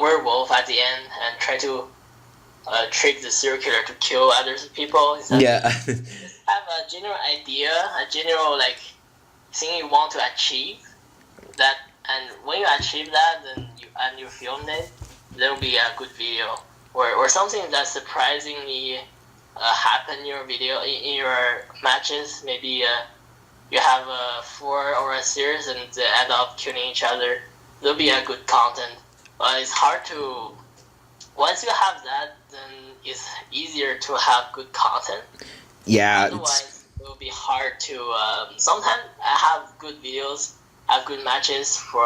werewolf at the end and try to trick the circular to kill other people. Yeah. Have a general idea, a general like thing you want to achieve. That and when you achieve that, then you film it, there will be a good video or something that surprisingly happen in your video in your matches. Maybe you have a 4 or a series and they end up killing each other. There'll be a good content. It's hard to once you have that, then it's easier to have good content. Yeah, Otherwise, it will be hard to. Sometimes I have good videos, have good matches for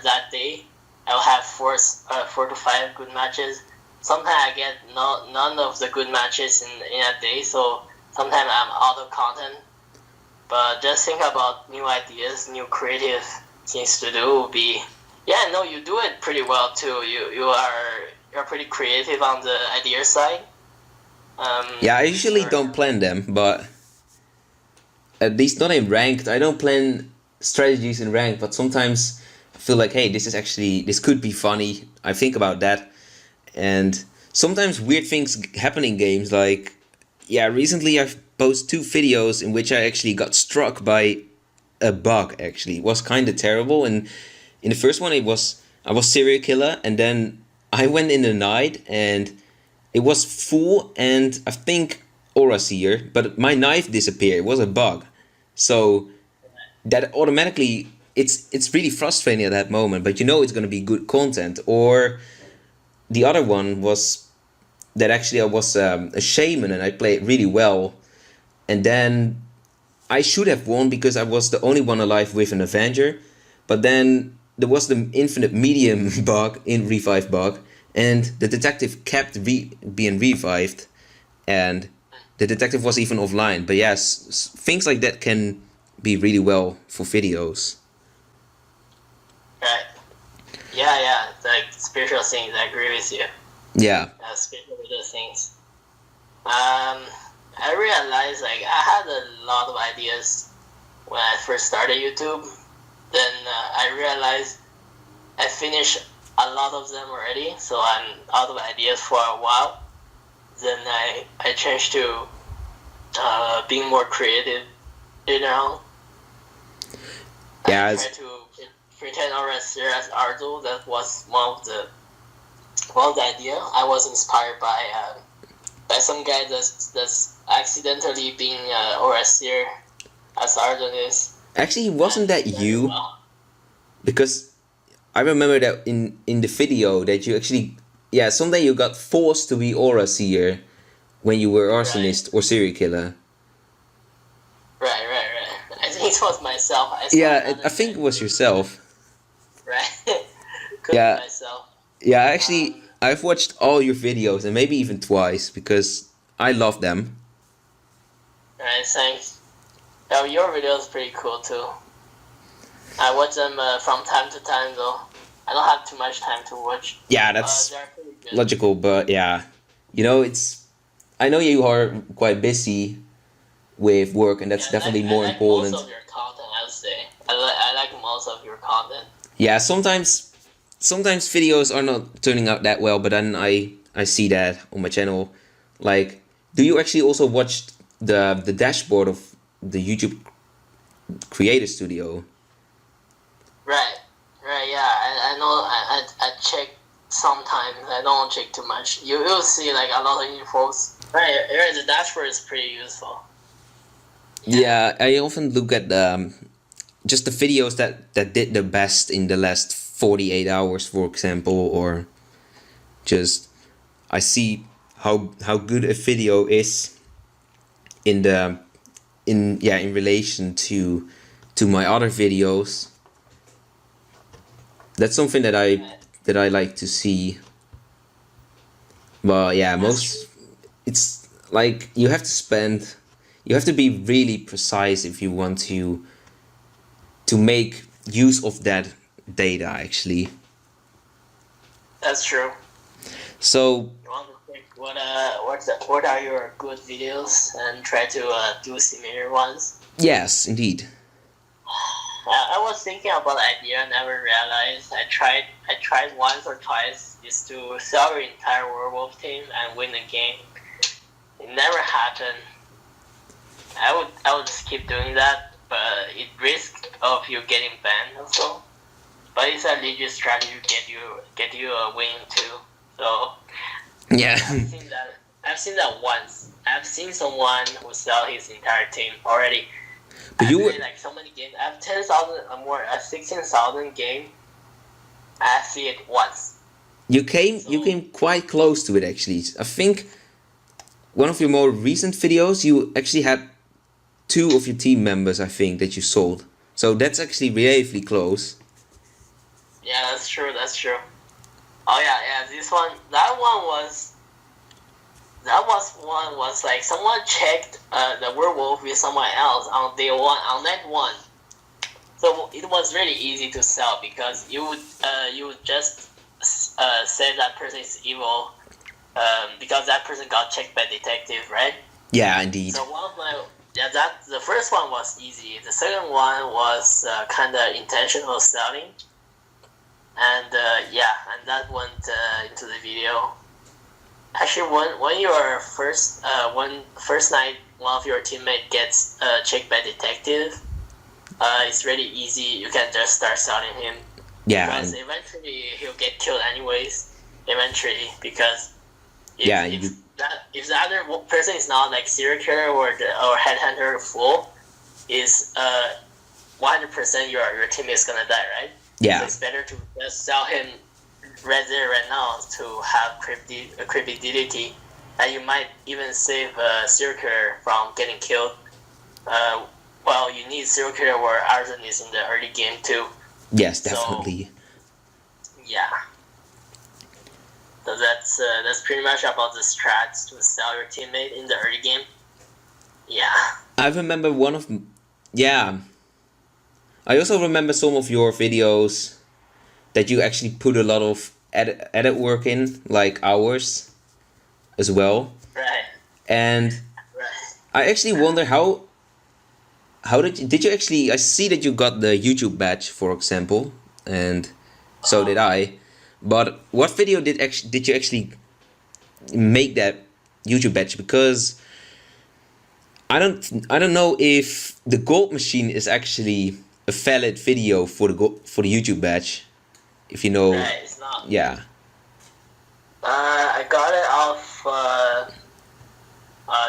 that day. I'll have 4 to 5 good matches. Sometimes I get none of the good matches in a day, so sometimes I'm out of content. But just think about new ideas, new creative things to do will be. Yeah, no, you do it pretty well too. You're pretty creative on the idea side. yeah, I usually don't plan them, but at least not in ranked. I don't plan strategies in ranked, but sometimes I feel like, hey, this could be funny. I think about that, and sometimes weird things happen in games. Like, yeah, recently I've posted 2 videos in which I actually got struck by a bug. Actually, it was kind of terrible. And in the first one, I was serial killer, and then I went in the night and it was full, and I think aura seer, but my knife disappeared. It was a bug, so that automatically it's really frustrating at that moment, but you know it's going to be good content. Or the other one was that actually I was a shaman and I played really well, and then I should have won because I was the only one alive with an Avenger, but then there was the infinite medium bug in revive bug, and the detective kept being revived, and the detective was even offline. But yes, things like that can be really well for videos. Right. Yeah. Like spiritual things, I agree with you. Yeah. Spiritual things. I realized like I had a lot of ideas when I first started YouTube. Then I realized I finished a lot of them already, so I'm out of ideas for a while. Then I changed to being more creative, you know. Yeah. I tried to pretend or as Ardo. That was one of the idea. I was inspired by some guy that's accidentally being Orasir as Arden is. Actually, wasn't that you? Well. Because I remember that in the video that you actually, yeah, someday you got forced to be Aura Seer when you were arsonist or serial killer. Right. I think it was myself. I think it was yourself. Right. Yeah. Myself. Yeah, actually, I've watched all your videos and maybe even twice because I love them. Right, thanks. Oh, your videos pretty cool too. I watch them from time to time though. I don't have too much time to watch. Yeah, that's logical, but yeah. You know, I know you are quite busy with work, and that's definitely more important. Most of your content, I would say. I like most of your content. Yeah, sometimes videos are not turning out that well, but then I see that on my channel. Like, do you actually also watch the dashboard of the YouTube Creator Studio? Right, yeah. I know. I check sometimes. I don't check too much. You'll see like a lot of infos. Right, the dashboard is pretty useful. Yeah, I often look at just the videos that did the best in the last 48 hours, for example, or just I see how good a video is in relation to my other videos. That's something that I like to see. But yeah, it's like you have to be really precise if you want to make use of that data actually. That's true. So you want to think what are your good videos and try to do similar ones? Yes, indeed. I was thinking about the idea and never realized. I tried once or twice is to sell your entire werewolf team and win the game. It never happened. I would just keep doing that, but it risks of you getting banned also. But it's a legit strategy to get you a win too. So yeah, I've seen that once. I've seen someone who sell his entire team already. But you were like so many games. I have 10,000 or more, 16,000 game. I see it once. You came quite close to it actually. I think one of your more recent videos, you actually had 2 of your team members, I think, that you sold. So that's actually relatively close. Yeah, that's true. Oh yeah. That one was like someone checked the werewolf with someone else on day 1, on night 1. So it was really easy to sell because you would just say that person is evil because that person got checked by detective, right? Yeah, indeed. So the first one was easy. The second one was kind of intentional selling, and and that went into the video. Actually, when your first night, one of your teammates gets checked by detective, it's really easy. You can just start selling him. Yeah. Because eventually he'll get killed anyways. Eventually, because if the other person is not like serial killer or headhunter full, is 100% your teammate is gonna die, right? Yeah. So it's better to just sell him right there, right now, to have credibility, and you might even save serial killer from getting killed. Well, you need serial killer or arsonist in the early game too. Yes, definitely. So, yeah. So that's pretty much about the strats to sell your teammate in the early game. Yeah. I remember yeah. I also remember some of your videos that you actually put a lot of edit work in, like hours, as well. Right. And Right. I actually wonder how did you actually? I see that you got the YouTube badge, for example, and so did I. But what video did you actually make that YouTube badge? Because I don't know if the gold machine is actually a valid video for the YouTube badge. If you know. Right, it's not. Yeah. I got it off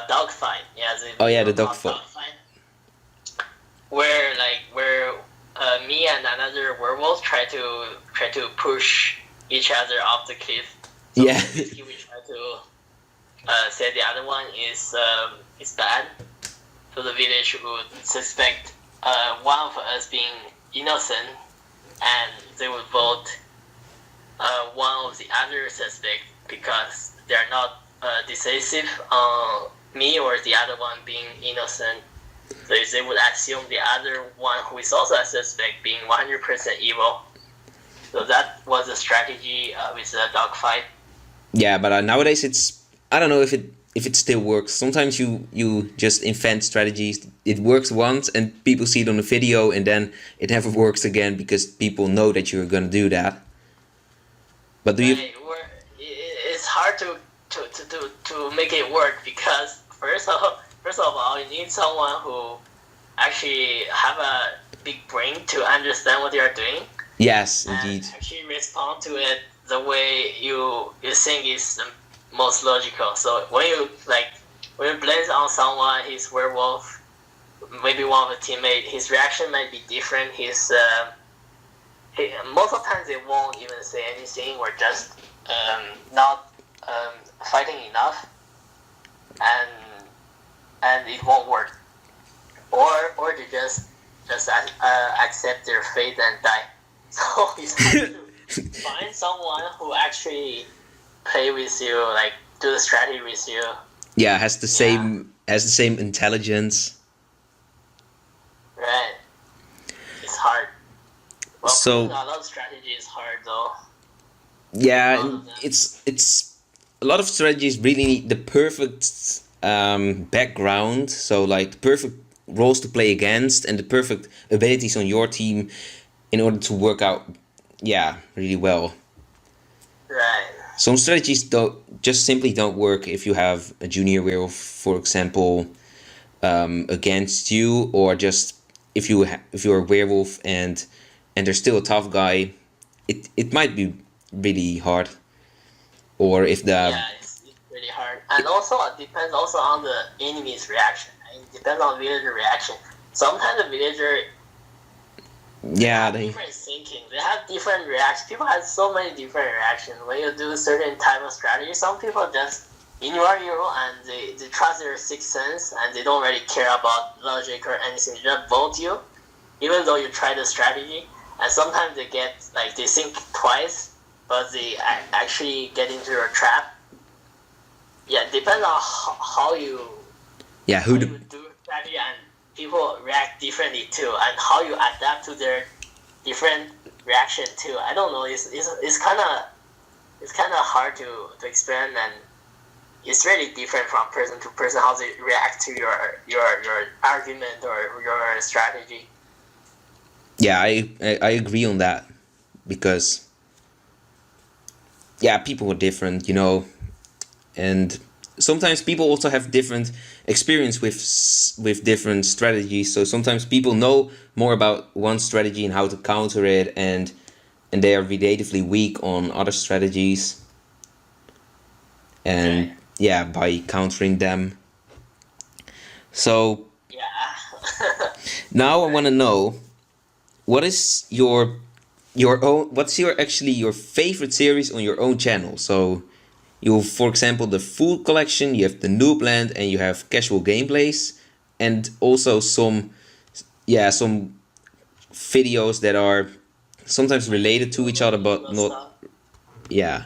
dogfight. Yeah. The dogfight. Where me and another werewolf try to push each other off the cliff. So Yeah. basically, we try to say the other one is bad. So the village would suspect one of us being innocent, and they would vote one of the other suspects because they're not decisive on me or the other one being innocent. So they would assume the other one who is also a suspect being 100% evil. So that was a strategy with the dogfight. Yeah, but nowadays I don't know if it still works. Sometimes you just invent strategies. It works once and people see it on the video, and then it never works again because people know that you're gonna do that. But do you? It's hard to make it work because first of all, you need someone who actually have a big brain to understand what they are doing. Yes, and indeed. actually respond to it the way you think is the most logical. So when you blame on someone, his werewolf, maybe one of the teammate, his reaction might be different. Most of the times they won't even say anything or just not fighting enough, and it won't work. Or they just accept their fate and die. So it's hard to find someone who actually play with you, like do the strategy with you. Yeah, has the same intelligence. Right. It's hard. Well, So a lot of strategy is hard though. yeah, it's a lot of strategies really need the perfect background. So like the perfect roles to play against and the perfect abilities on your team in order to work out, really well. Right. Some strategies simply don't work if you have a junior werewolf, for example, against you, or just if you're a werewolf and there's still a tough guy, it might be really hard. Or if it's really hard, and also it depends also on the enemy's reaction. It depends on villager reaction. Sometimes the villager they have different thinking. They have different reactions. People have so many different reactions. When you do a certain type of strategy, some people just ignore you and they trust their sixth sense and they don't really care about logic or anything. They just vote you, even though you try the strategy. And sometimes they think twice, but they actually get into your trap. Yeah, depends on how you do strategy, and people react differently too, and how you adapt to their different reaction too. I don't know. It's kind of hard to explain, and it's really different from person to person how they react to your argument or your strategy. Yeah, I agree on that, because people are different, and sometimes people also have different experience with different strategies. So sometimes people know more about one strategy and how to counter it, and they are relatively weak on other strategies. And by countering them. So now I want to know, what is your own? What's your favorite series on your own channel? So you have, for example, the Food Collection, you have the Noobland, and you have casual gameplays, and also some videos that are sometimes related to each other, but not. Stuff. Yeah.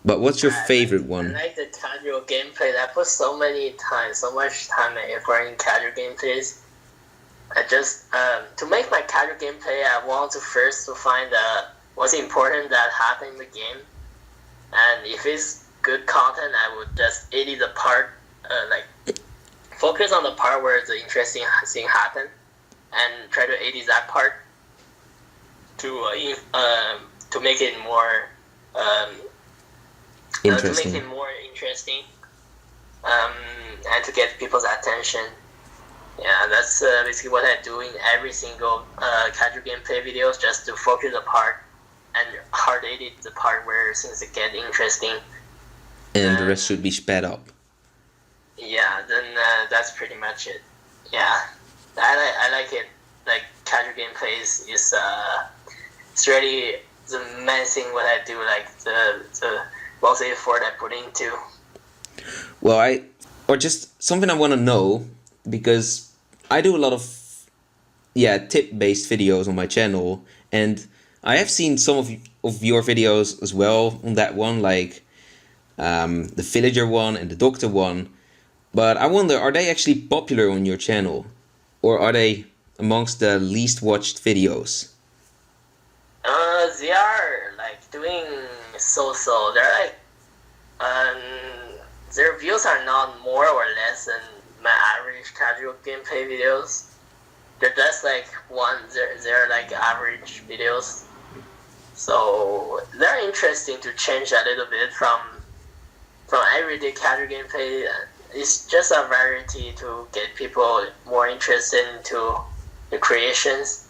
But what's your favorite I one? like the casual gameplay. I put so much time and effort in casual gameplays. I just to make my casual gameplay, I want to first to find what's important that happened in the game, and if it's good content, I would just edit the part, like focus on the part where the interesting thing happened, and try to edit that part to make it more Interesting. to make it more interesting, and to get people's attention. Yeah, that's basically what I do in every single casual gameplay videos, just to focus the part and hard edit the part where things get interesting. And the rest should be sped up. Yeah, then that's pretty much it. Yeah, I like it. Like casual gameplays is it's really the main thing what I do. Like the most effort I put into. Well, or just something I want to know, because I do a lot of tip-based videos on my channel, and I have seen some of your videos as well on that one, like the villager one and the doctor one. But I wonder, are they actually popular on your channel, or are they amongst the least watched videos? They are like doing so. They're like their views are not more or less than my average casual gameplay videos. They're just like they're like average videos. So they're interesting to change a little bit from everyday casual gameplay. It's just a variety to get people more interested into the creations.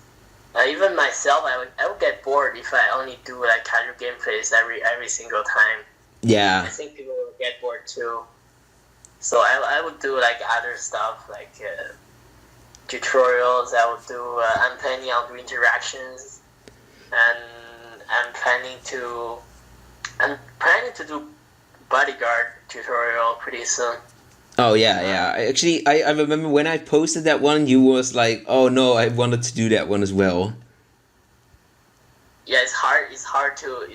Even myself, I would get bored if I only do like casual gameplays every single time. Yeah. I think people will get bored too. So I would do like other stuff like tutorials. I would do. I'm planning on doing interactions, and I'm planning to do bodyguard tutorial pretty soon. Oh yeah. Actually, I remember when I posted that one, you was like, "Oh no, I wanted to do that one as well." Yeah, it's hard to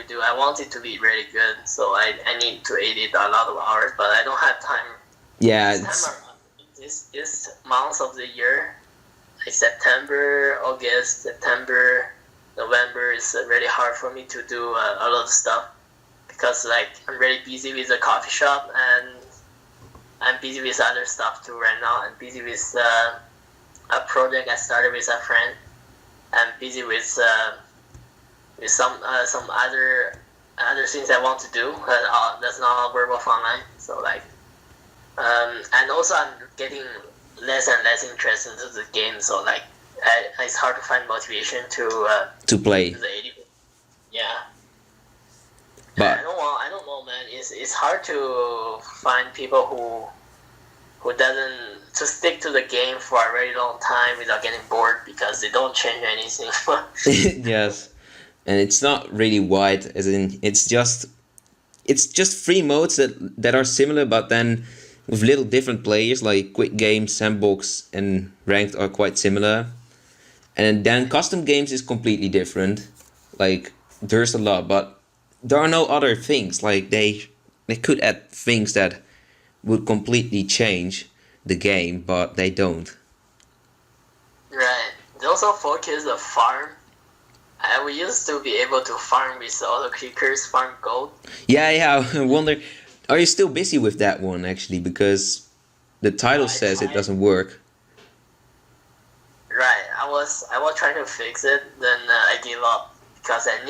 do. I want it to be really good, so I need to edit a lot of hours, but I don't have time. Yeah. This month of the year, like September, August, September, November, is really hard for me to do a lot of stuff, because like I'm really busy with the coffee shop, and I'm busy with other stuff too right now. I'm busy with a project I started with a friend. I'm busy with some other things I want to do. That's not Werewolf Online. So like, and also I'm getting less and less interest into the game. So like, it's hard to find motivation to play. Yeah. But I don't know, man. It's hard to find people who doesn't to stick to the game for a very long time without getting bored, because they don't change anything. yes. And it's not really wide, as in it's just three modes that are similar, but then with little different players, like quick games, sandbox, and ranked are quite similar. And then custom games is completely different. Like there's a lot, but there are no other things. Like they could add things that would completely change the game, but they don't. Right. They also focus the farm. We used to be able to farm with auto clickers, farm gold. Yeah. I wonder, are you still busy with that one actually? Because the title says it doesn't work. Right. I was trying to fix it, then I gave up, because I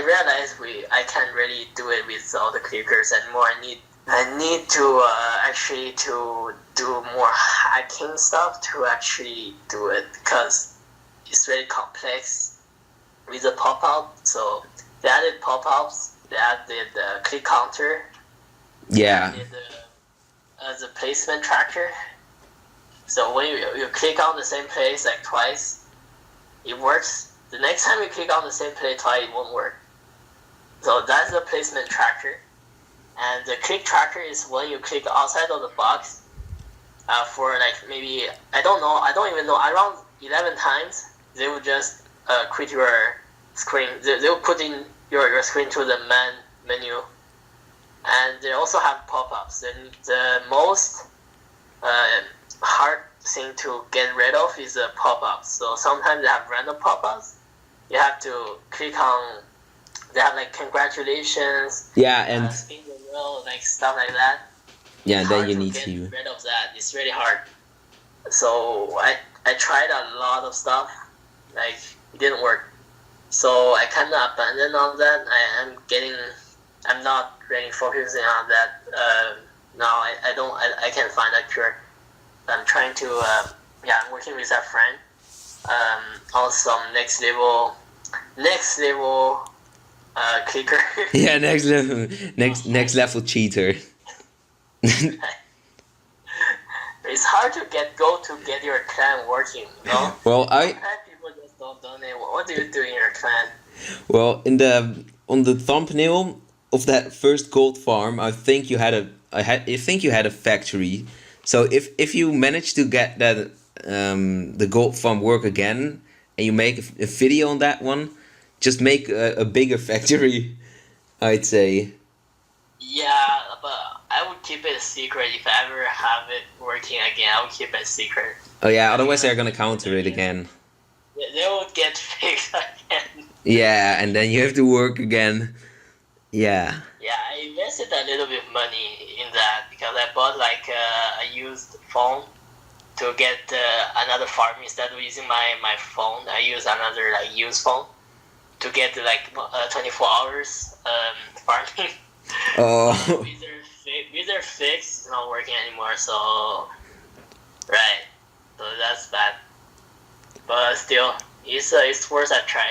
realized I can't really do it with all the clickers anymore. I need to actually to do more hacking stuff to actually do it, because it's very complex with the pop-out. So they added pop-outs, they added the click counter, Yeah. they added the placement tracker. So when you click on the same place like twice, it works. The next time you click on the same play twice, it won't work. So that's the placement tracker. And the click tracker is when you click outside of the box for like maybe, I don't even know, around 11 times, they will just quit your screen. They will put in your screen to the menu. And they also have pop-ups. And the most hard thing to get rid of is the pop-ups. So sometimes they have random pop-ups. You have to click on, they have like congratulations. Yeah, and spin the wheel, like stuff like that. yeah, then you to need get to. rid of that. It's really hard. So I tried a lot of stuff, like it didn't work. So I kind of abandoned on that. I'm not really focusing on that. Now I can't find a cure. I'm trying to, I'm working with a friend on some next level clicker. Yeah, next level cheater. It's hard to get your clan working, you know? Well, People just don't donate. What do you do in your clan? well, on the thumbnail of that first gold farm, I think you had a factory. So if you manage to get that the gold farm work again, and you make a video on that one, just make a bigger factory, I'd say. Yeah, but I would keep it a secret. If I ever have it working again, I would keep it a secret. Oh yeah, otherwise they're gonna counter it again. They would get fixed again. Yeah, and then you have to work again. Yeah. Yeah, I invested a little bit of money in that because I bought like a used phone to get another farm instead of using my phone. I use another like used phone to get like 24 hours farming. Oh. Wizard Fix is not working anymore, so right. So that's bad. But still, it's worth a try.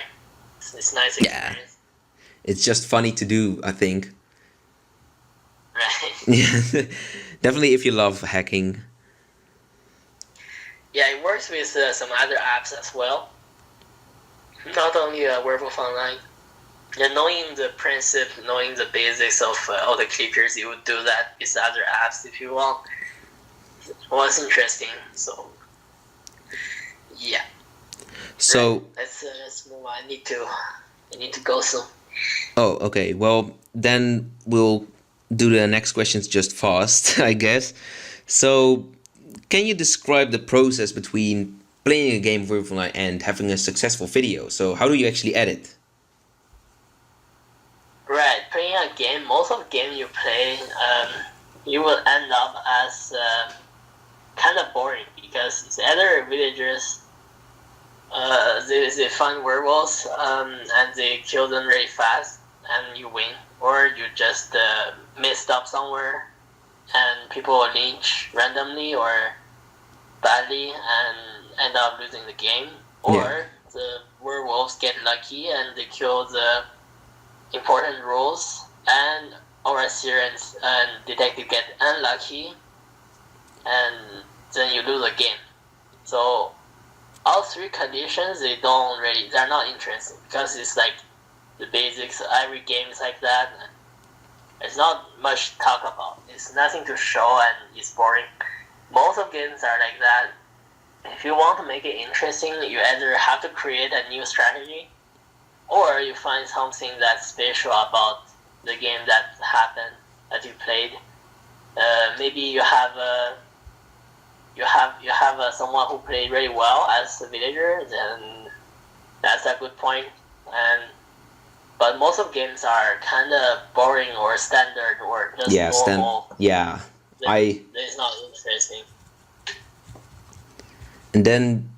It's nice experience. Yeah. It's just funny to do, I think. Right. Yeah. Definitely if you love hacking. Yeah, it works with some other apps as well. Not only Werewolf Online. And knowing the principle, knowing the basics of all the clickers, you would do that with other apps if you want. It was interesting, so yeah. So let's move on. I need to go soon. oh, okay. Well, then we'll do the next questions just fast, I guess. So, can you describe the process between playing a game of Werewolf Online and having a successful video? So, how do you actually edit? Right, playing a game, most of the game you play, you will end up as kind of boring because it's either villagers, they find werewolves and they kill them really fast and you win, or you just messed up somewhere and people will lynch randomly or badly and end up losing the game, or the werewolves get lucky and they kill the important rules, and our assurance and detective get unlucky, and then you lose a game. So all three conditions they're not interesting because it's like the basics. Every game is like that. It's not much to talk about. It's nothing to show and it's boring. Most of games are like that. If you want to make it interesting, you either have to create a new strategy, or you find something that's special about the game that happened that you played. Maybe you have someone who played really well as a villager, then that's a good point. But most of games are kind of boring or standard or just normal. It's not interesting. And then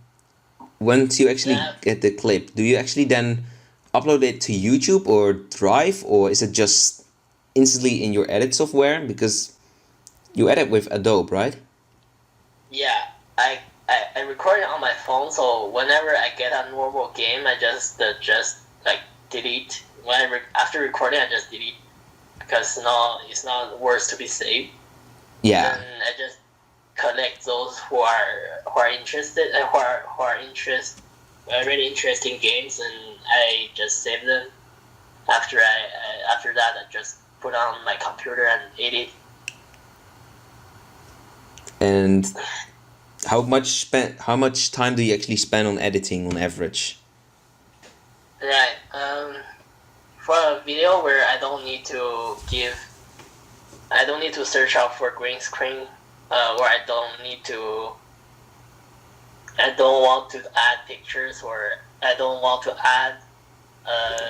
once you actually get the clip, do you actually then upload it to YouTube or Drive, or is it just instantly in your edit software? Because you edit with Adobe, right? Yeah, I record it on my phone, so whenever I get a normal game, I just like delete. After recording, I just delete because it's not worth to be saved. Yeah. And I just collect those who are interested and who are interested really interesting games, and I just saved them. After that, I just put on my computer and edit. And how much time do you actually spend on editing on average? Right. For a video where I don't need to search out for green screen, or I don't want to add pictures, or I don't want to add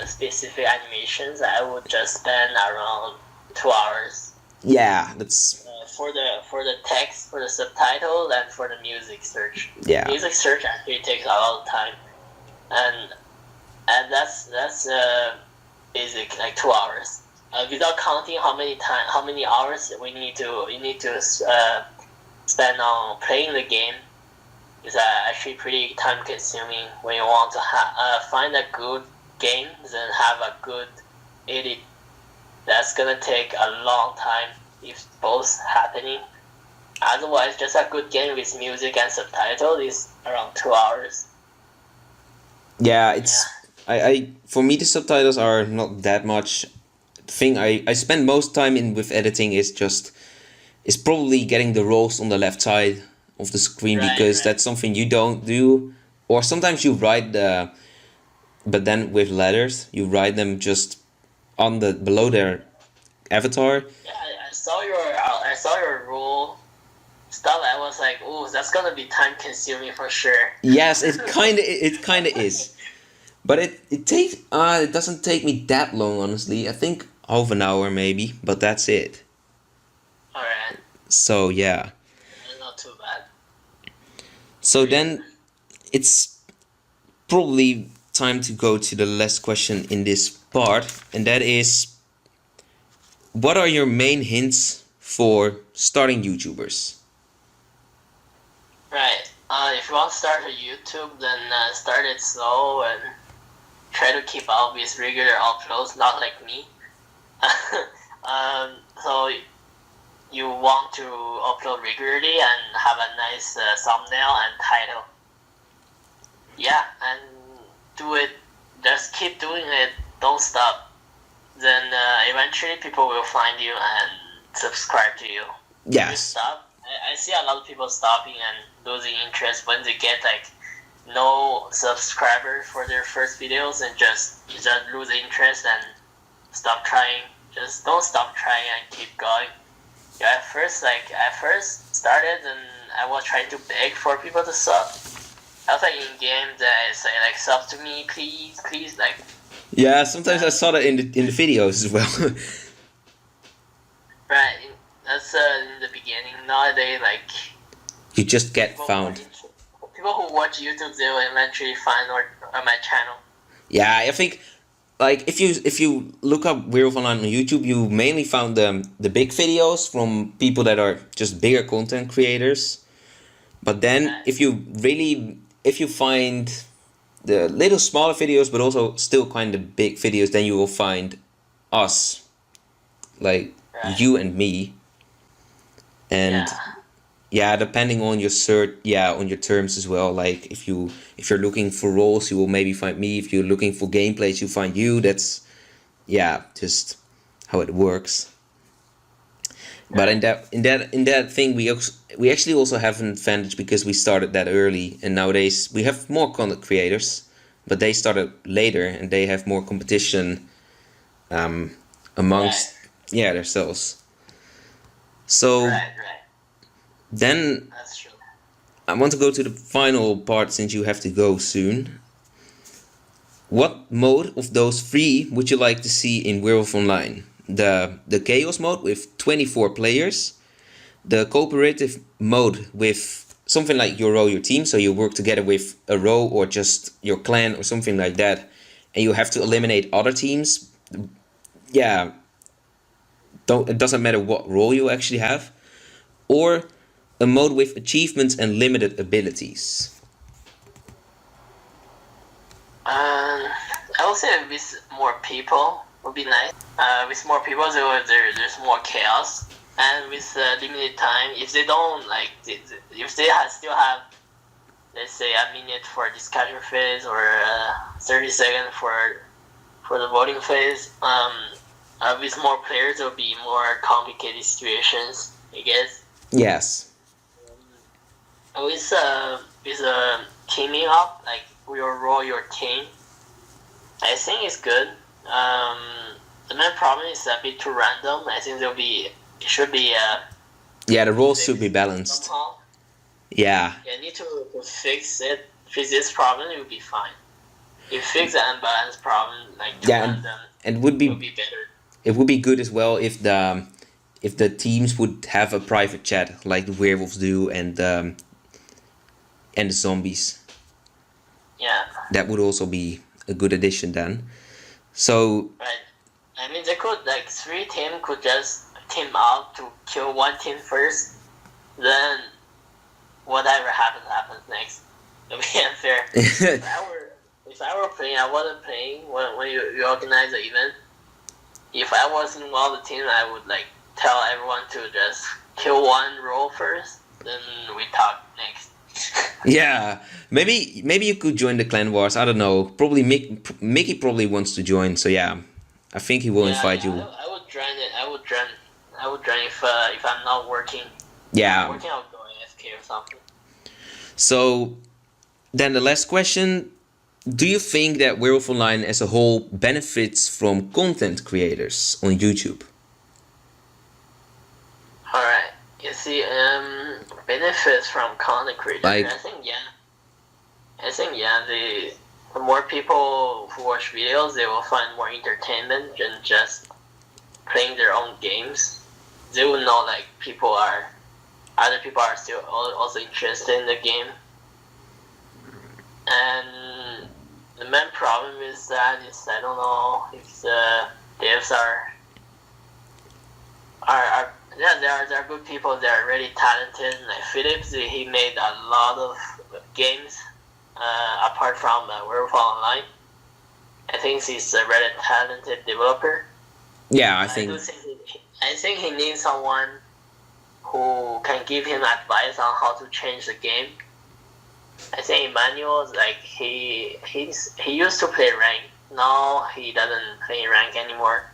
specific animations, I would just spend around 2 hours. Yeah, that's For the text, for the subtitle, and for the music search. Yeah. Music search actually takes a lot of time, and that's basic, like 2 hours. Without counting how many hours you need to spend on playing the game, is actually pretty time consuming. When you want to find a good game, then have a good edit, that's gonna take a long time if both happening. Otherwise, just a good game with music and subtitle is around 2 hours. Yeah, it's I for me the subtitles are not that much. The thing I spend most time in with editing is probably getting the roles on the left side of the screen, because that's something you don't do. Or sometimes you write but then with letters you write them just on the below their avatar. Yeah, I saw your rule stuff. I was like, oh, that's gonna be time consuming for sure. Yes, it kind of is, but it doesn't take me that long, honestly. I think half an hour maybe, but that's it. Alright. So yeah. Not too bad. So then it's probably time to go to the last question in this part, and that is, what are your main hints for starting YouTubers? Right. If you want to start a YouTube, then start it slow and try to keep up with regular uploads, not like me. So you want to upload regularly and have a nice thumbnail and title. Yeah, and do it. Just keep doing it. Don't stop. Then eventually people will find you and subscribe to you. Yes. You stop. I see a lot of people stopping and losing interest when they get like no subscriber for their first videos, and just lose interest and stop trying. Just don't stop trying and keep going. Yeah, at first started and I was trying to beg for people to sub. I was like in games I say like, sub to me, please, like. Yeah, sometimes I saw that in the videos as well. Right, that's in the beginning. Nowadays, like, you just get found. People who watch YouTube, they will eventually find my channel. Yeah, I think like if you look up Werewolf Online on YouTube, you mainly found the big videos from people that are just bigger content creators. But then if you find the little smaller videos, but also still kind of big videos, then you will find us, like you and me. And yeah, depending on your on your terms as well. Like if you're looking for roles, you will maybe find me. If you're looking for gameplays, you find you. That's just how it works. But in that thing, we actually also have an advantage because we started that early, and nowadays we have more content creators, but they started later and they have more competition amongst themselves. So then that's true. I want to go to the final part since you have to go soon. What mode of those three would you like to see in Werewolf Online? The Chaos mode with 24 players, the cooperative mode with something like your row, your team, so you work together with a row or just your clan or something like that, and you have to eliminate other teams. Yeah, it doesn't matter what role you actually have, or a mode with achievements and limited abilities. I would say with more people would be nice. With more people, there's more chaos, and with limited time, if they don't like, if they still have let's say a minute for discussion phase or 30 seconds for the voting phase. With more players, there will be more complicated situations, I guess. Yes. With teaming up, like we will roll your team, I think it's good. The main problem is a bit too random. I think it should be Yeah, the roles should be balanced. somehow. Yeah. You need to fix it. Fix this problem, it will be fine. If you fix the unbalanced problem, like too random, and it will be better. it would be good as well if the teams would have a private chat like the werewolves do and the zombies. Yeah. That would also be a good addition then. So Right. I mean, they could, like, 3 teams could just team up to kill one team first, then whatever happens next. It would be unfair. If I were playing, I wasn't playing when you organize the event. If I was in one of the teams, I would, like, tell everyone to just kill one role first, then we talk next. yeah, maybe you could join the clan wars. I don't know. Probably Mickey probably wants to join. So yeah, I think he will invite you. I would join it. I would join if I'm not working. Yeah. If I'm working, I'll go AFK or something. So then the last question: do you think that Werewolf Online as a whole benefits from content creators on YouTube? All right. You see, benefits from content creators. Like- I think yeah. The more people who watch videos, they will find more entertainment than just playing their own games. They will know, like, other people are still also interested in the game. And the main problem is that I don't know if the devs are there are good people. They are really talented. Like Phillips, he made a lot of games apart from Werewolf Online. I think he's a really talented developer. Yeah, I I think he needs someone who can give him advice on how to change the game. I think Emmanuel, like he used to play rank. Now he doesn't play rank anymore.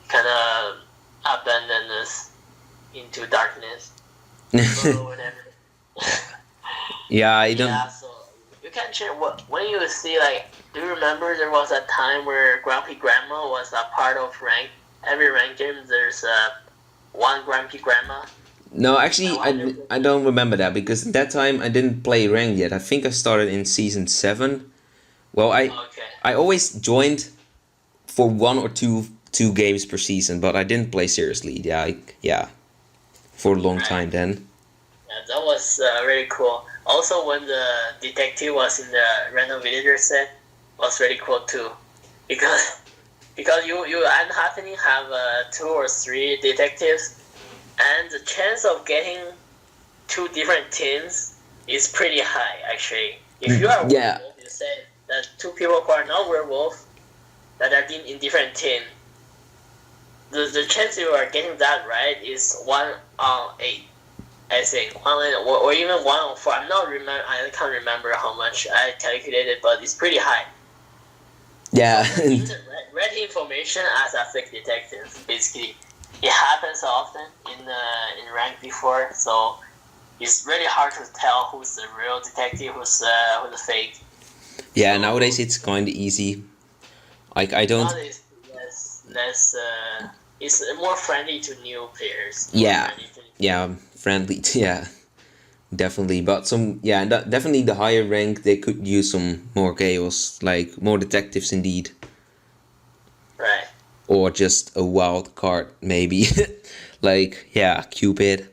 Kind of abandoned us into darkness or whatever. yeah, I don't. Yeah, so you can check when you see, like, do you remember there was a time where Grumpy Grandma was a part of rank? Every rank game there's one Grumpy Grandma. No, actually, I don't remember that because at that time I didn't play ranked yet. I think I started in season 7. Well, I always joined for 1 or 2 games per season, but I didn't play seriously. Yeah, for a long time then. Yeah, that was really cool. Also, when the detective was in the random villager set, was really cool too, because you and Happening have 2 or 3 detectives, and the chance of getting 2 different teams is pretty high actually. If you are a werewolf, you say that 2 people who are not werewolf that are in different team. The chance you are getting that right is 1 on 8, I think, or even 1 on 4. I can't remember how much I calculated, but it's pretty high. Yeah. Red information as a fake detective, basically. It happens often in rank before, so it's really hard to tell who's the real detective, who's the fake. Yeah, nowadays it's kind of easy. Like I don't. Nowadays, less. It's more friendly to new players. Yeah, friendly. Yeah, definitely. But definitely the higher rank they could use some more chaos, like more detectives indeed. Right. Or just a wild card maybe, like Cupid.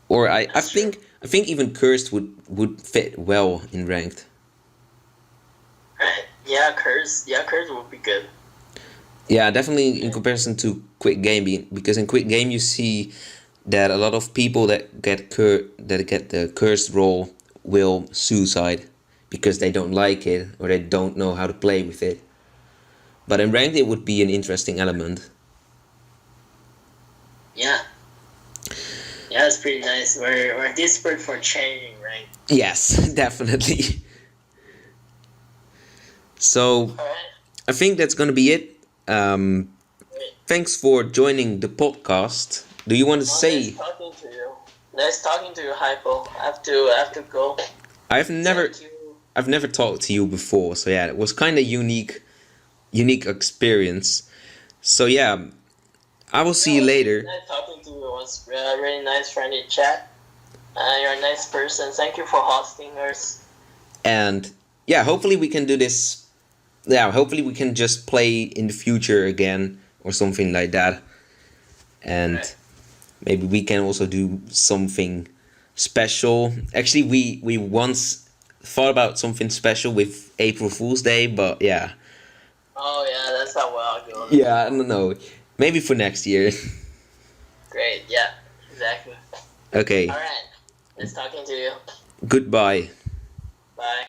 Or I think even cursed would fit well in ranked. Right. Yeah, curse would be good. Yeah, definitely in comparison to quick game, because in quick game you see that a lot of people that get the cursed role will suicide because they don't like it or they don't know how to play with it. But in ranked it would be an interesting element. Yeah. Yeah, it's pretty nice. We're desperate for changing, right? Yes, definitely. So Alright. I think that's gonna be it. Thanks for joining the podcast. Do you want to say? Nice talking to you. Nice talking to you, Hypo. I have to go. I've never Thank you. I've never talked to you before, so yeah, it was kind of unique experience. So yeah, I will see you later. Nice talking to you. It was a really nice, friendly chat. You're a nice person. Thank you for hosting us. And yeah, hopefully we can do this. Yeah, hopefully we can just play in the future again or something like that. And Right. maybe we can also do something special. Actually, we once thought about something special with April Fool's Day, but yeah. Oh yeah, that's how well I go. Yeah, I don't know. Maybe for next year. Great. Yeah. Exactly. Okay. All right. Nice talking to you. Goodbye. Bye.